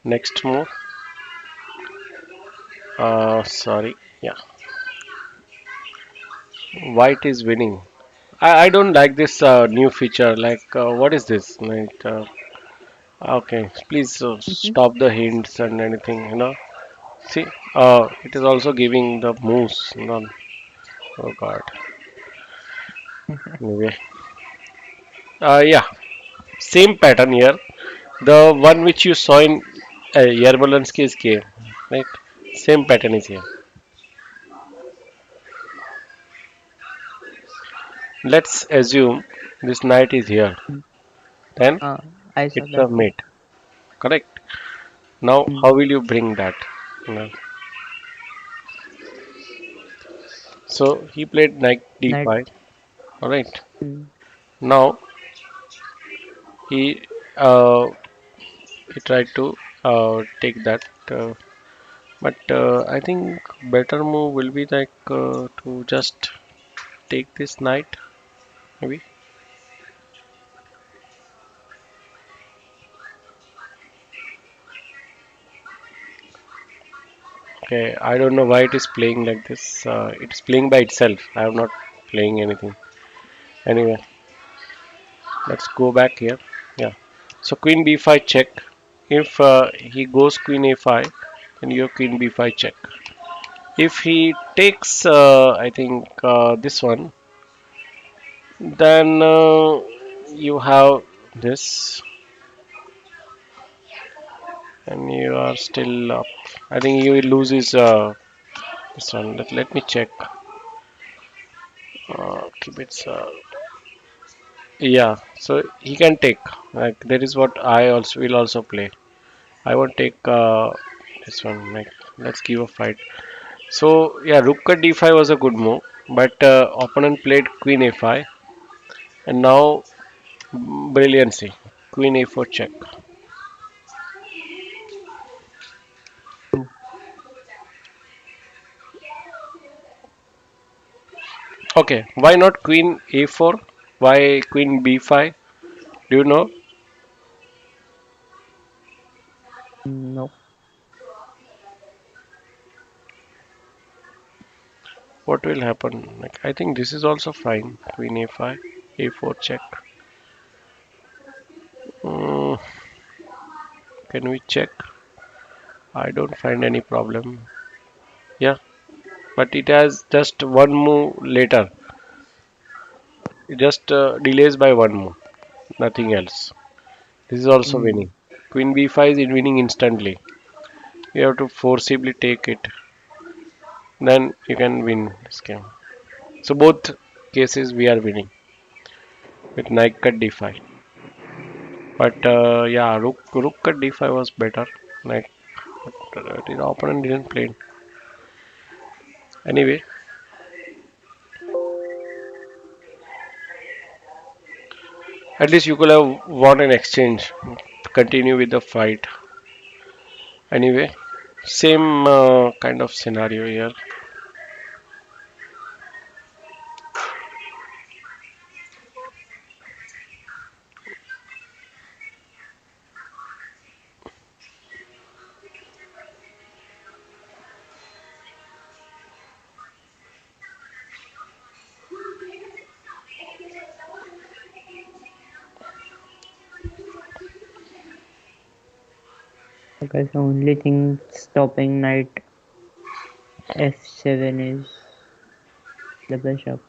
A: next move. Sorry. Yeah, white is winning. I don't like this new feature. Like, what is this? Like, okay, please stop the hints and anything. See, it is also giving the moves. Oh God. Anyway, yeah, same pattern here. The one which you saw in Yarmolenski's game, right? Same pattern is here. Let's assume this knight is here.
B: Mm.
A: Then
B: I saw
A: it's a
B: that too.
A: mate. Correct. Now,
B: Mm,
A: how will you bring that? You know, So he played knight
B: knight.
A: d5. All right.
B: Mm,
A: Now he uh, he tried to take that, but I think better move will be like to just take this knight maybe. Okay, I don't know why it is playing like this. It's playing by itself. I am not playing anything. Anyway, let's go back here. Yeah. So queen b5 check. If he goes queen a5, then your queen b5 check. If he takes, I think this one, then you have this, and you are still up. I think you will lose his this one. Let me check. Keep it. Yeah, so he can take. Like that is what I also will also play. I won't take this one. Like let's give a fight. So yeah, rook at d5 was a good move, but opponent played queen a5, and now brilliancy. Queen a4 check.
B: two.
A: Okay, why not queen a4? Why queen b5? Do you know
B: No.
A: what will happen? Like I think this is also fine. Queen a5, a4 check. Mm, can we check? I don't find any problem. Yeah, but it has just one move later. It just delays by one move, nothing else. This is also
B: Mm,
A: winning. Queen b5 is winning instantly. You have to forcibly take it. Then you can win this game. So both cases we are winning with knight cut d5. But yeah, rook at d5 was better. Like the opponent didn't play it. Anyway, at least you could have won an exchange. Continue with the fight. Anyway, same kind of scenario here.
B: Because the only thing stopping knight f7 is the bishop.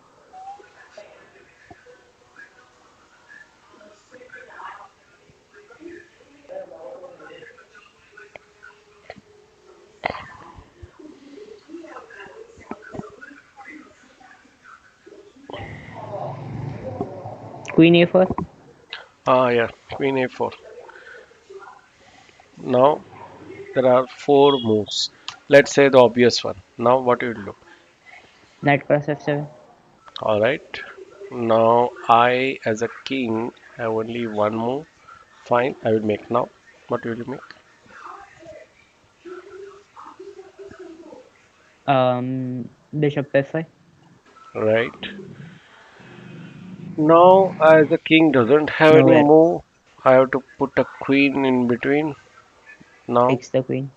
B: Queen a4.
A: Ah, yeah, queen a4. Now there are four moves. Let's say the obvious one. Now what you will do?
B: Knight cross f7.
A: All right. Now I, as a king, have only one move. Fine, I will make now. What will you make?
B: Bishop f5.
A: Right. Now, as the king doesn't have any
B: Nowhere.
A: move, I have to put a queen in between. Now,
B: Takes the queen.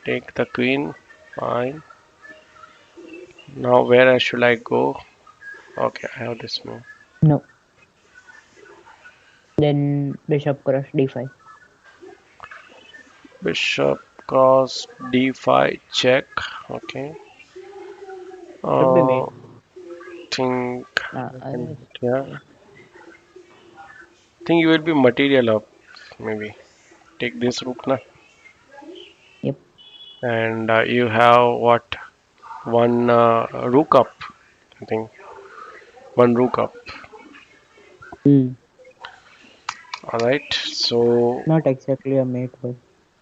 A: take the queen. Fine. Now, where should I go? Okay, I have this move.
B: No. Then bishop cross d5.
A: Bishop cross d5 check. Okay.
B: Should be
A: Uh,
B: mate.
A: think I
B: I
A: can.
B: guess.
A: Yeah.
B: Okay.
A: Think you will be material up. Maybe take this rook now.
B: Yep.
A: And you have what? One rook up. I think one rook up.
B: Hmm.
A: All right. So
B: Not exactly a mate, but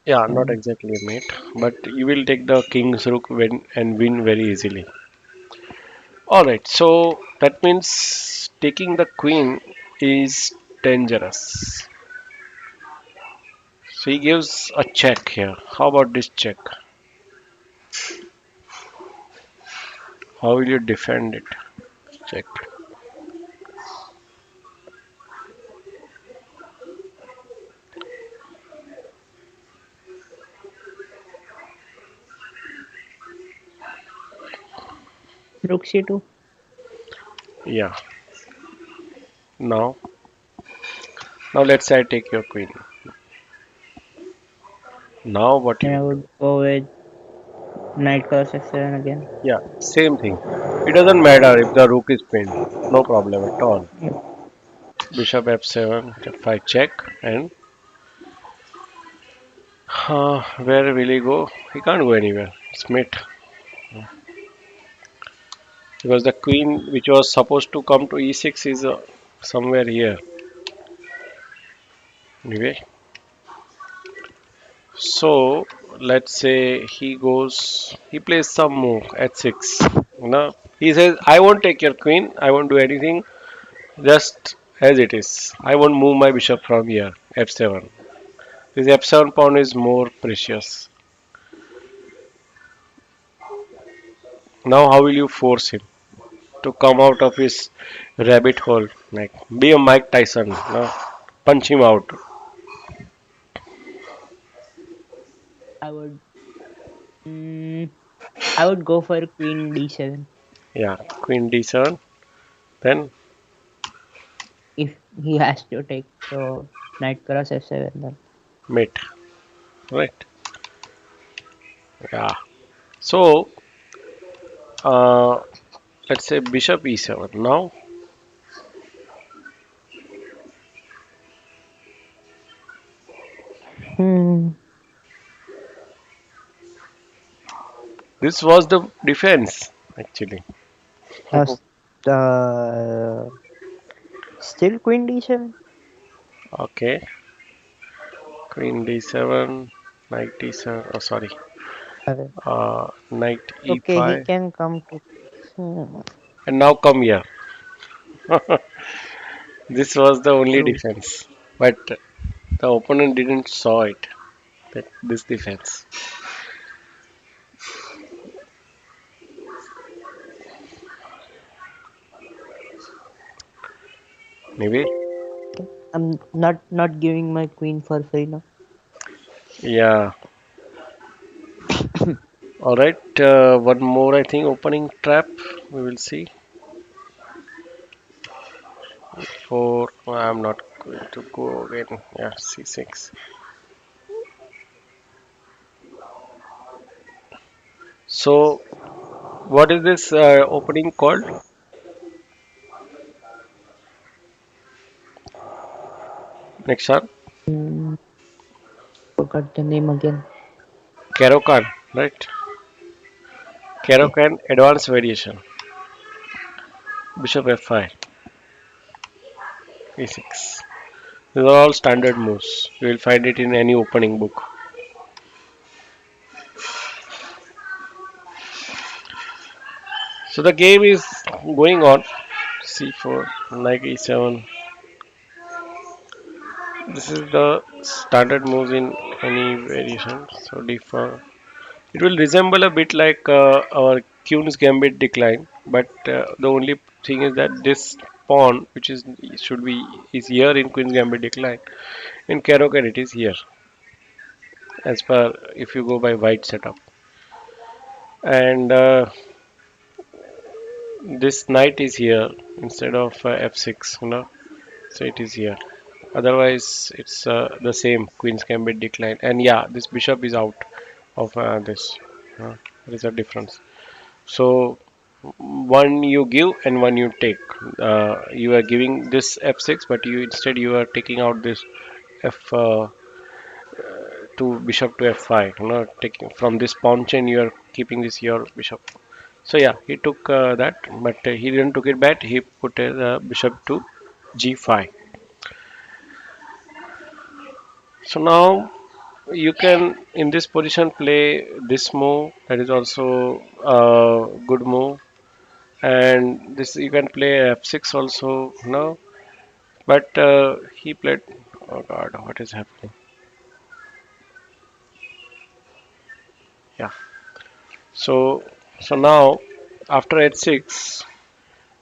A: yeah, not
B: fine.
A: exactly a mate, but you will take the king's rook win and win very easily. All right, so that means taking the queen is dangerous. So he gives a check here. How about this check? How will you defend it? Check.
B: Rook c2.
A: Yeah. Now, now let's say I take your queen. Now what
B: Then
A: you
B: I
A: will do?
B: would go with knight cross f7 again.
A: Yeah, same thing. It doesn't matter if the rook is pinned. No problem at all.
B: Yep.
A: Bishop f7, f5 check, and where will he go? He can't go anywhere. It's mate. Because the queen, which was supposed to come to e6, is somewhere here. Anyway, so let's say he plays some move at 6. You know, he says, I won't take your queen, I won't do anything, just as it is. I won't move my bishop from here, f7. This f7 pawn is more precious. Now, how will you force him to come out of his rabbit hole? Like, be a Mike Tyson, no? Punch him out.
B: I would. Mm, I would go for queen d7
A: Yeah, queen d7. Then
B: if he has to take. So knight cross f7 then.
A: mate, right? Yeah. So uh, let's say bishop e7. Now
B: Hmm.
A: this was the defense actually.
B: As still queen d7.
A: Okay, queen d7, knight d7. Oh, sorry.
B: Okay,
A: Knight
B: okay, he
A: e5,
B: can come to. Hmm,
A: and now come here. This was the only
B: true.
A: defense, but the opponent didn't saw it. That this defense. Maybe.
B: I'm not giving my queen for free now.
A: Yeah. All right. One more, I think, opening trap. We will see. For I'm not going to go again. Yeah, c6. So, what is this opening called? Next one,
B: Hmm, forgot the name again.
A: Caro-Kann, right?
B: Okay.
A: Caro-Kann advanced variation. Bishop f5, e6. These are all standard moves. You will find it in any opening book. So the game is going on. c4, knight e7. This is the standard moves in any variation. So d4. It will resemble a bit like our Queen's Gambit decline, but the only thing is that this pawn, which is should be is here in Queen's Gambit decline, in Caro-Kann it is here, as per if you go by white setup. And this knight is here instead of f6, so it is here. Otherwise, it's the same Queen's Gambit decline. And yeah, this bishop is out of this. There is a difference. So one you give and one you take. You are giving this f6, but you are taking out this f to bishop to f5. Taking from this pawn chain, you are keeping this your bishop. So yeah, he took that, but he didn't took it back. He put bishop to g5. So now you can in this position play this move. That is also a good move, and this you can play f6 also. No, but he played. Oh God, what is happening? Yeah. So now after h6,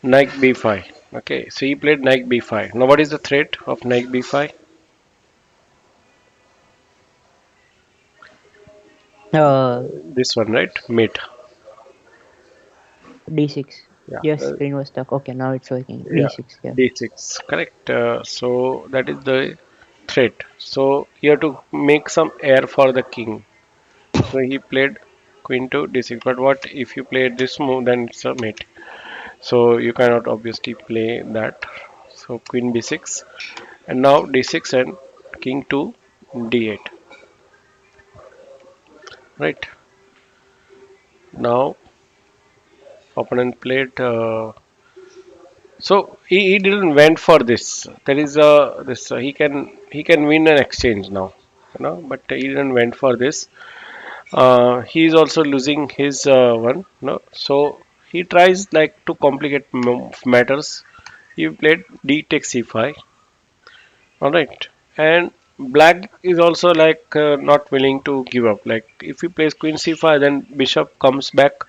A: knight b5. Okay. So he played knight b5. Now what is the threat of knight b5?
B: Uh,
A: This one, right? Mate.
B: D6.
A: Yeah.
B: Yes, screen was stuck. Okay, now it's working.
A: Yeah.
B: D6. Yeah.
A: d6. Correct. So that is the threat. So you have to make some air for the king. So he played queen to d6. But what if you play this move? Then it's a mate. So you cannot obviously play that. So queen b6 and now d6 and king to d8. Right now, opponent played. So he didn't went for this. There is a this he can win an exchange now, but he didn't went for this. He is also losing his one. No, so he tries like to complicate matters. He played d takes c5. All right, and black is also like not willing to give up. Like if he plays queen c5, then bishop comes back,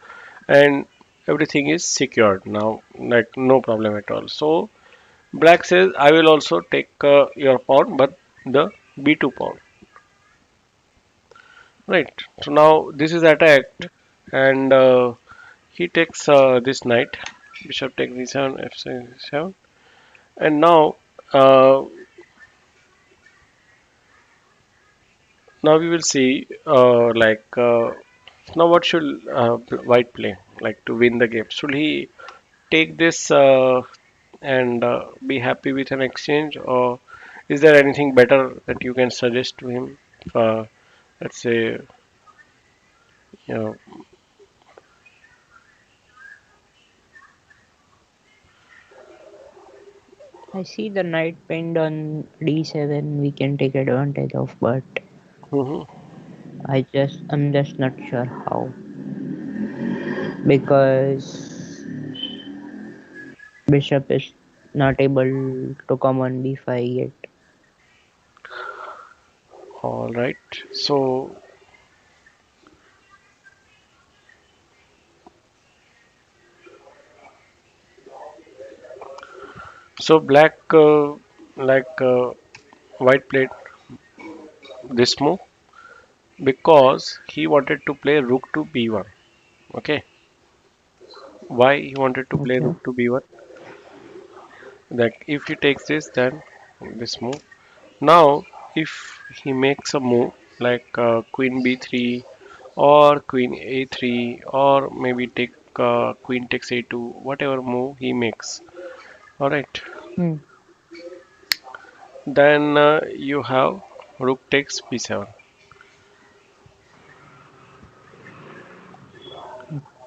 A: and everything is secured now. Like no problem at all. So black says, I will also take your pawn, but the b2 pawn. Right. So now this is attacked, and he takes this knight. Bishop takes d7, f7, and uh, now we will see now what should white play like to win the game? Should he take this and be happy with an exchange, or is there anything better that you can suggest to him? Uh, let's say, you know,
B: I see the knight pinned on d7 we can take advantage of, but
A: Hmm.
B: I'm just not sure how, because bishop is not able to come on b5 yet.
A: All right. So black, white played this move because he wanted to play rook to b1. Okay. Why he wanted to play
B: Okay.
A: rook to b1? That if he takes this, then this move. Now, if he makes a move like queen b3 or queen a3 or maybe take queen takes a2, whatever move he makes, all right,
B: Hmm.
A: then you have rook takes b7.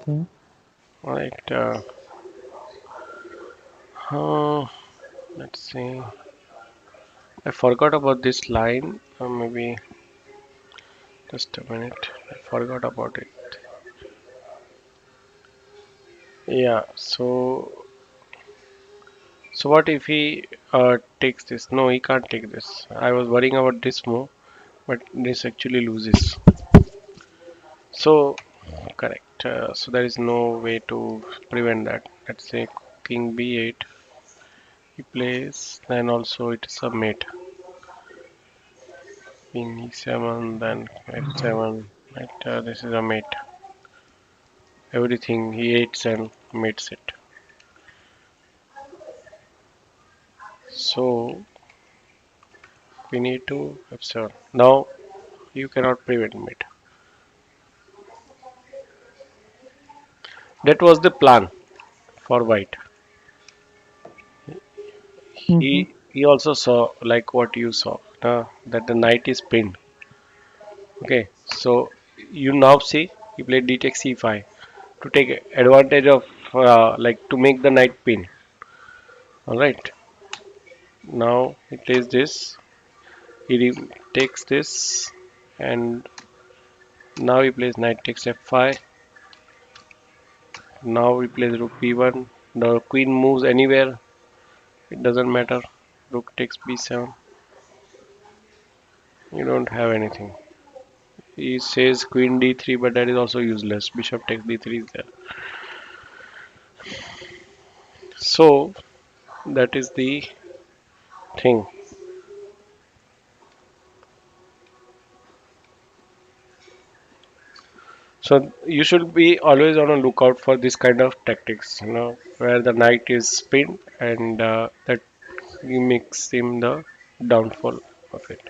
B: Okay.
A: All right, uh, let's see. I forgot about this line. Maybe just a minute. I forgot about it. Yeah. So what if he takes this? No, he can't take this. I was worrying about this move, but this actually loses. So correct. So there is no way to prevent that. Let's say king b8 he plays, then also it is a mate. King e7, then f7. Right, this is a mate. Everything he hates and mates it. So queen e2, f7. Now you cannot prevent mate. That was the plan for white.
B: Mm-hmm.
A: He also saw like what you saw, that the knight is pinned. Okay, so you now see he played d takes c5 to take advantage of like to make the knight pin. All right, now he plays this. Takes this, and now he plays knight takes f5. Now he plays rook b1. The queen moves anywhere. It doesn't matter. Rook takes b7. You don't have anything. He says queen d3, but that is also useless. Bishop takes d3 is there. So that is the thing. So you should be always on a lookout for this kind of tactics, where the knight is pinned and that makes him the downfall of it.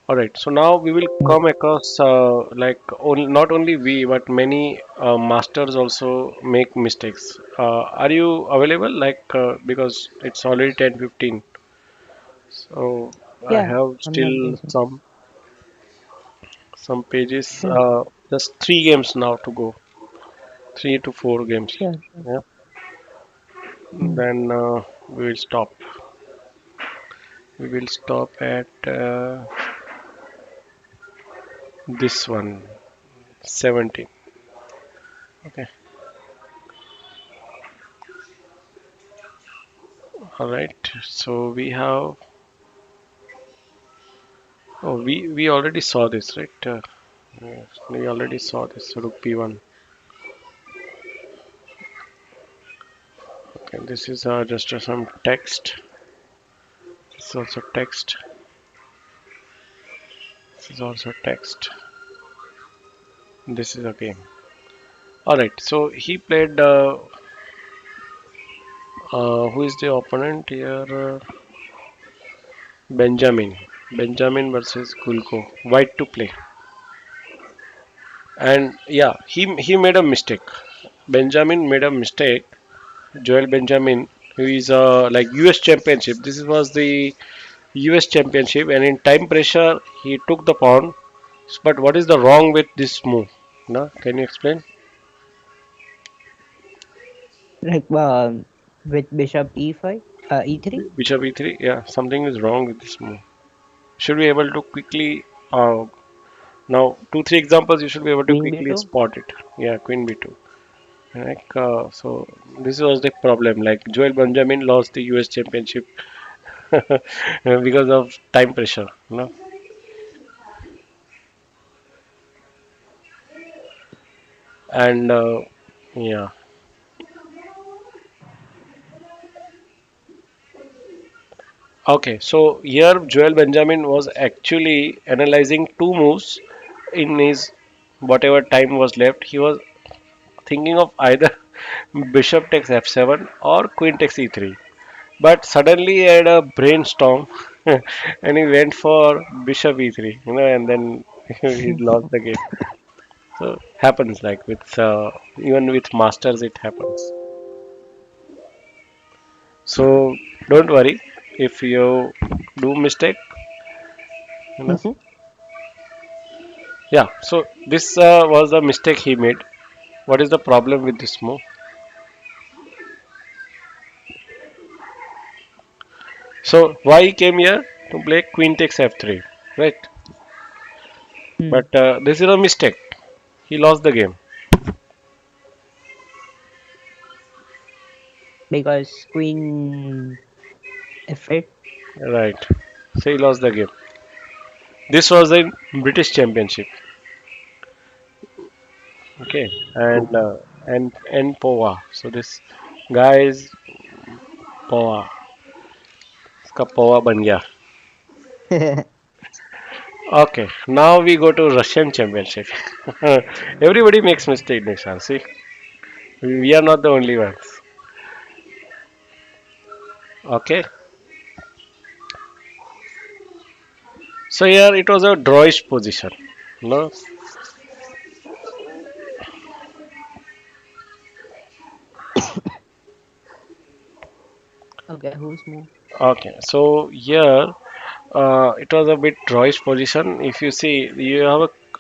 A: All right. So now we will come across not only we but many masters also make mistakes. Are you available? Because it's already 10:15. So I
B: Yeah,
A: have
B: I'm not
A: still
B: busy.
A: some pages.
B: Sure,
A: Just three games now to go. 3 to 4 games.
B: sure, sure.
A: Yeah.
B: Hmm.
A: Then we will stop. We will stop at this one, 17. Okay. All right. So we have. Oh, we already saw this, right? Yes, we already saw this Rook P1. Okay. This is just some text. This is also text. This is also text. This is a game. All right. So he played. Who is the opponent here? Benjamin. Benjamin versus Kulko. White to play. And yeah, he made a mistake. Benjamin made a mistake. Joel Benjamin, who is like US Championship. This was the US Championship, and in time pressure, he took the pawn. But what is the wrong with this move? No, can you explain?
B: Like with bishop e5, e3,
A: Bishop e3. Yeah, something is wrong with this move. Should be able to quickly. Now, two three examples you should be able to
B: queen
A: quickly
B: b2.
A: spot it. Yeah, queen b2. Like so, this was the problem. Like Joel Benjamin lost the U.S. championship because of time pressure. And yeah. Okay, so here Joel Benjamin was actually analyzing two moves in his whatever time was left. He was thinking of either bishop takes f7 or queen takes e3. But suddenly he had a brainstorm and he went for bishop e3, and then he lost the game. So happens like with even with masters it happens. So don't worry if you do mistake, you know. Yeah. So this was the mistake he made. What is the problem with this move? So why he came here to play queen takes f3, right?
B: Hmm.
A: But this is a mistake. He lost the game.
B: Because queen f8.
A: Right. So he lost the game. This was in British Championship. Okay.
B: Oh.
A: And Powa. So this guy is Powa. इसका Pova बन गया. Okay. Now we go to Russian Championship. Everybody makes mistake, Nishan. See, we are not the only ones. Okay. So here it was a drawish position. No.
B: Okay, whose move?
A: Okay. So here it was a bit drawish position. If you see,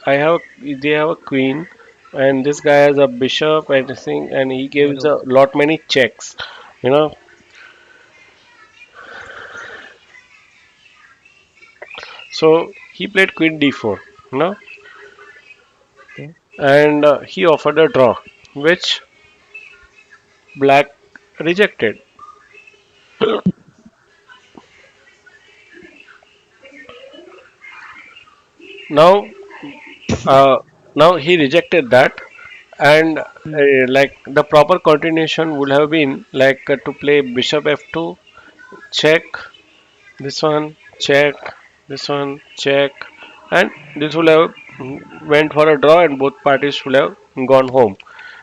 A: I have, they have a queen, and this guy has a bishop and thing, and he gives
B: Rook.
A: a lot many checks. You know. So he played queen d4. No,
B: Okay.
A: and he offered a draw, which black rejected. Now, uh, now he rejected that, and
B: Hmm.
A: like the proper continuation would have been like to play bishop f2, check, this one, check, this one, check, and this will have went for a draw, and both parties will have gone home.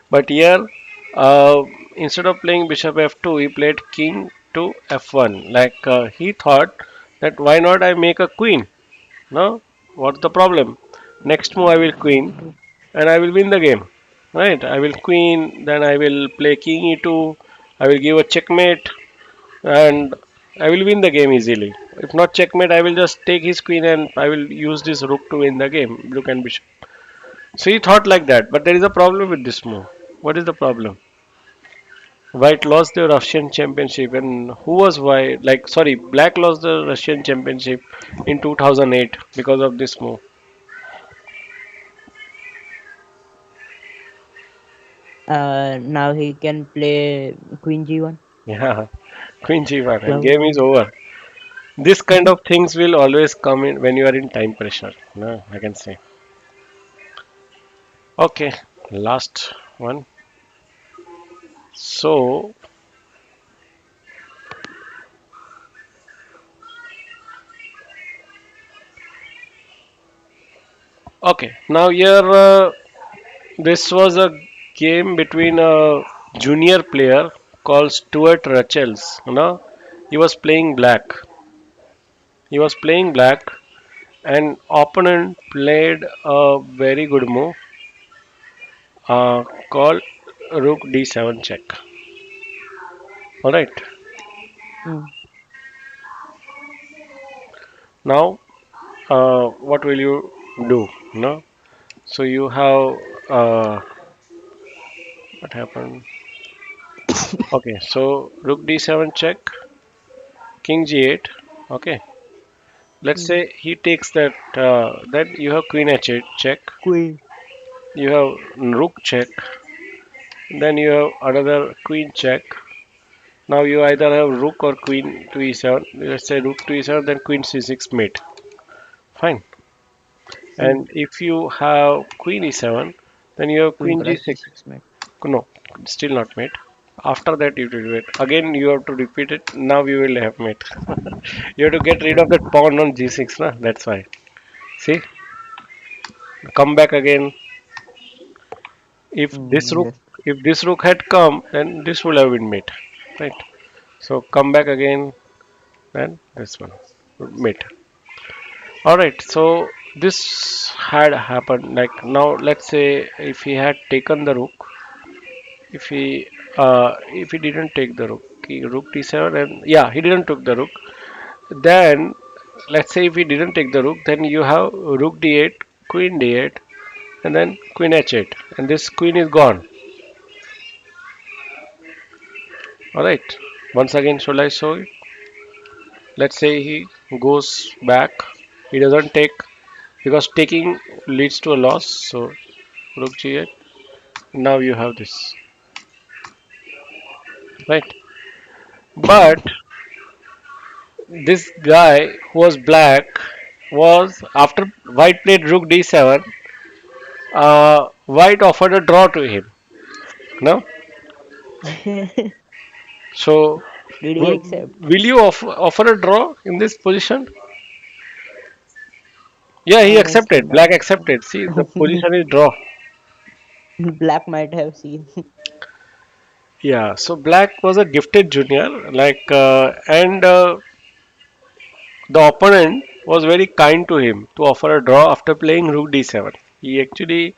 A: But here, uh, instead of playing bishop f2, he played king to f1. Like he thought that why not I make a queen? No, what's the problem? Next move I will queen and I will win the game. Right? I will queen, then I will play king e2, I will give a checkmate, and I will win the game easily. If not checkmate, I will just take his queen and I will use this rook to win the game. Rook and bishop. So he thought like that, but there is a problem with this move. What is the problem? White lost the Russian championship, and who was white? Like, sorry, Black lost the Russian championship in 2008 because of this move.
B: Now he can play queen g1.
A: Yeah, Queen G1, and game is
B: So,
A: over. This kind of things will always come in when you are in time pressure. No, I can say. Okay, last one. So, okay, now here this was a game between a junior player called Stuart Rachels. He was playing black. He was playing black, and opponent played a very good move called Rook D7 check. All right.
B: hmm.
A: Now, what will you do? No. So you have what happened? Okay, so rook d7 check, king g8. Okay, let's
B: Mm,
A: say he takes that. Then you have queen h8 check.
B: Queen.
A: You have rook check. Then you have another queen check. Now you either have rook or queen to e7. Let's say rook to e7, then queen c6 mate. Fine.
B: C.
A: And if you have queen e7, then you have
B: Queen
A: queen
B: cross
A: g6.
B: C6 mate.
A: No, still not mate. After that you will wait. Again you have to repeat it. Now you will have mate. You have to get rid of that pawn on g6, na? That's why. See, come back again. If this rook,
B: Yes.
A: if this rook had come, then this would have been mate, right? So come back again, and this one, mate. All right. So this had happened. Like now, let's say if he had taken the rook, if he didn't take the rook, rook d7, and yeah, he didn't took the rook. Then let's say if he didn't take the rook, then you have rook d8, queen d8, and then queen h8, and this queen is gone. All right. Once again, shall I show it? Let's say he goes back. He doesn't take because taking leads to a loss. So rook g8. Now you have this, right? But this guy who was black was after white played rook d7. White offered a draw to him. No.
B: Did
A: So
B: he accept?
A: will you offer a draw in this position? Yeah, he
B: Honestly,
A: accepted.
B: not.
A: Black accepted. See, the position is draw.
B: Black might have seen.
A: Yeah, so Black was a gifted junior, and the opponent was very kind to him to offer a draw after playing Rook D7. He actually,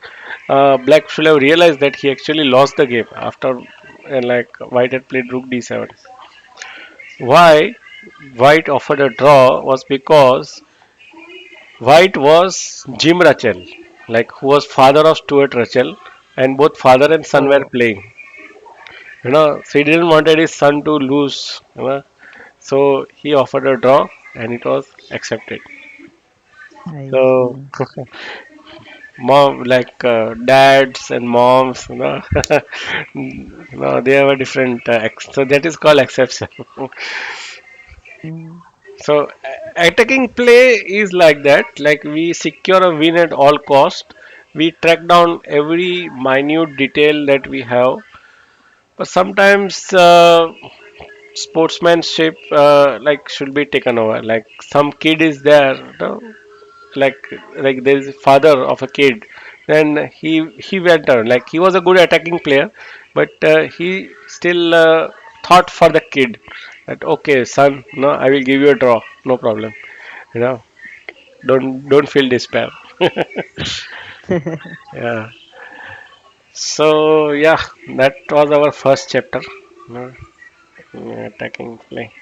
A: Black should have realized that he actually lost the game after, White had played Rook D7. Why White offered a draw was because White was Jim Russell, like who was father of Stuart Russell, and both father and son were
B: Oh,
A: playing. So he didn't wanted his son to lose. So he offered a draw and it was accepted.
B: I
A: So
B: see.
A: mom, dads and moms, no, they have a different. So that is called exception.
B: Mm,
A: So attacking play is like that. Like we secure a win at all cost. We track down every minute detail that we have. But sometimes sportsmanship should be taken over. Like some kid is there, like there is a father of a kid, then he went on like he was a good attacking player, but he still thought for the kid that okay son, no, I will give you a draw, no problem, you know don't feel despair. Yeah, so yeah, that was our first chapter, attacking play.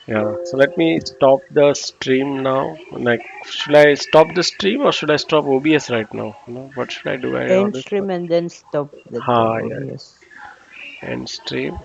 A: Yeah, so let me stop the stream now. Like, should I stop the stream or should I stop OBS right now? What should I do? I
B: End
A: always.
B: stream and then stop the
A: Ha, yeah,
B: OBS.
A: end stream.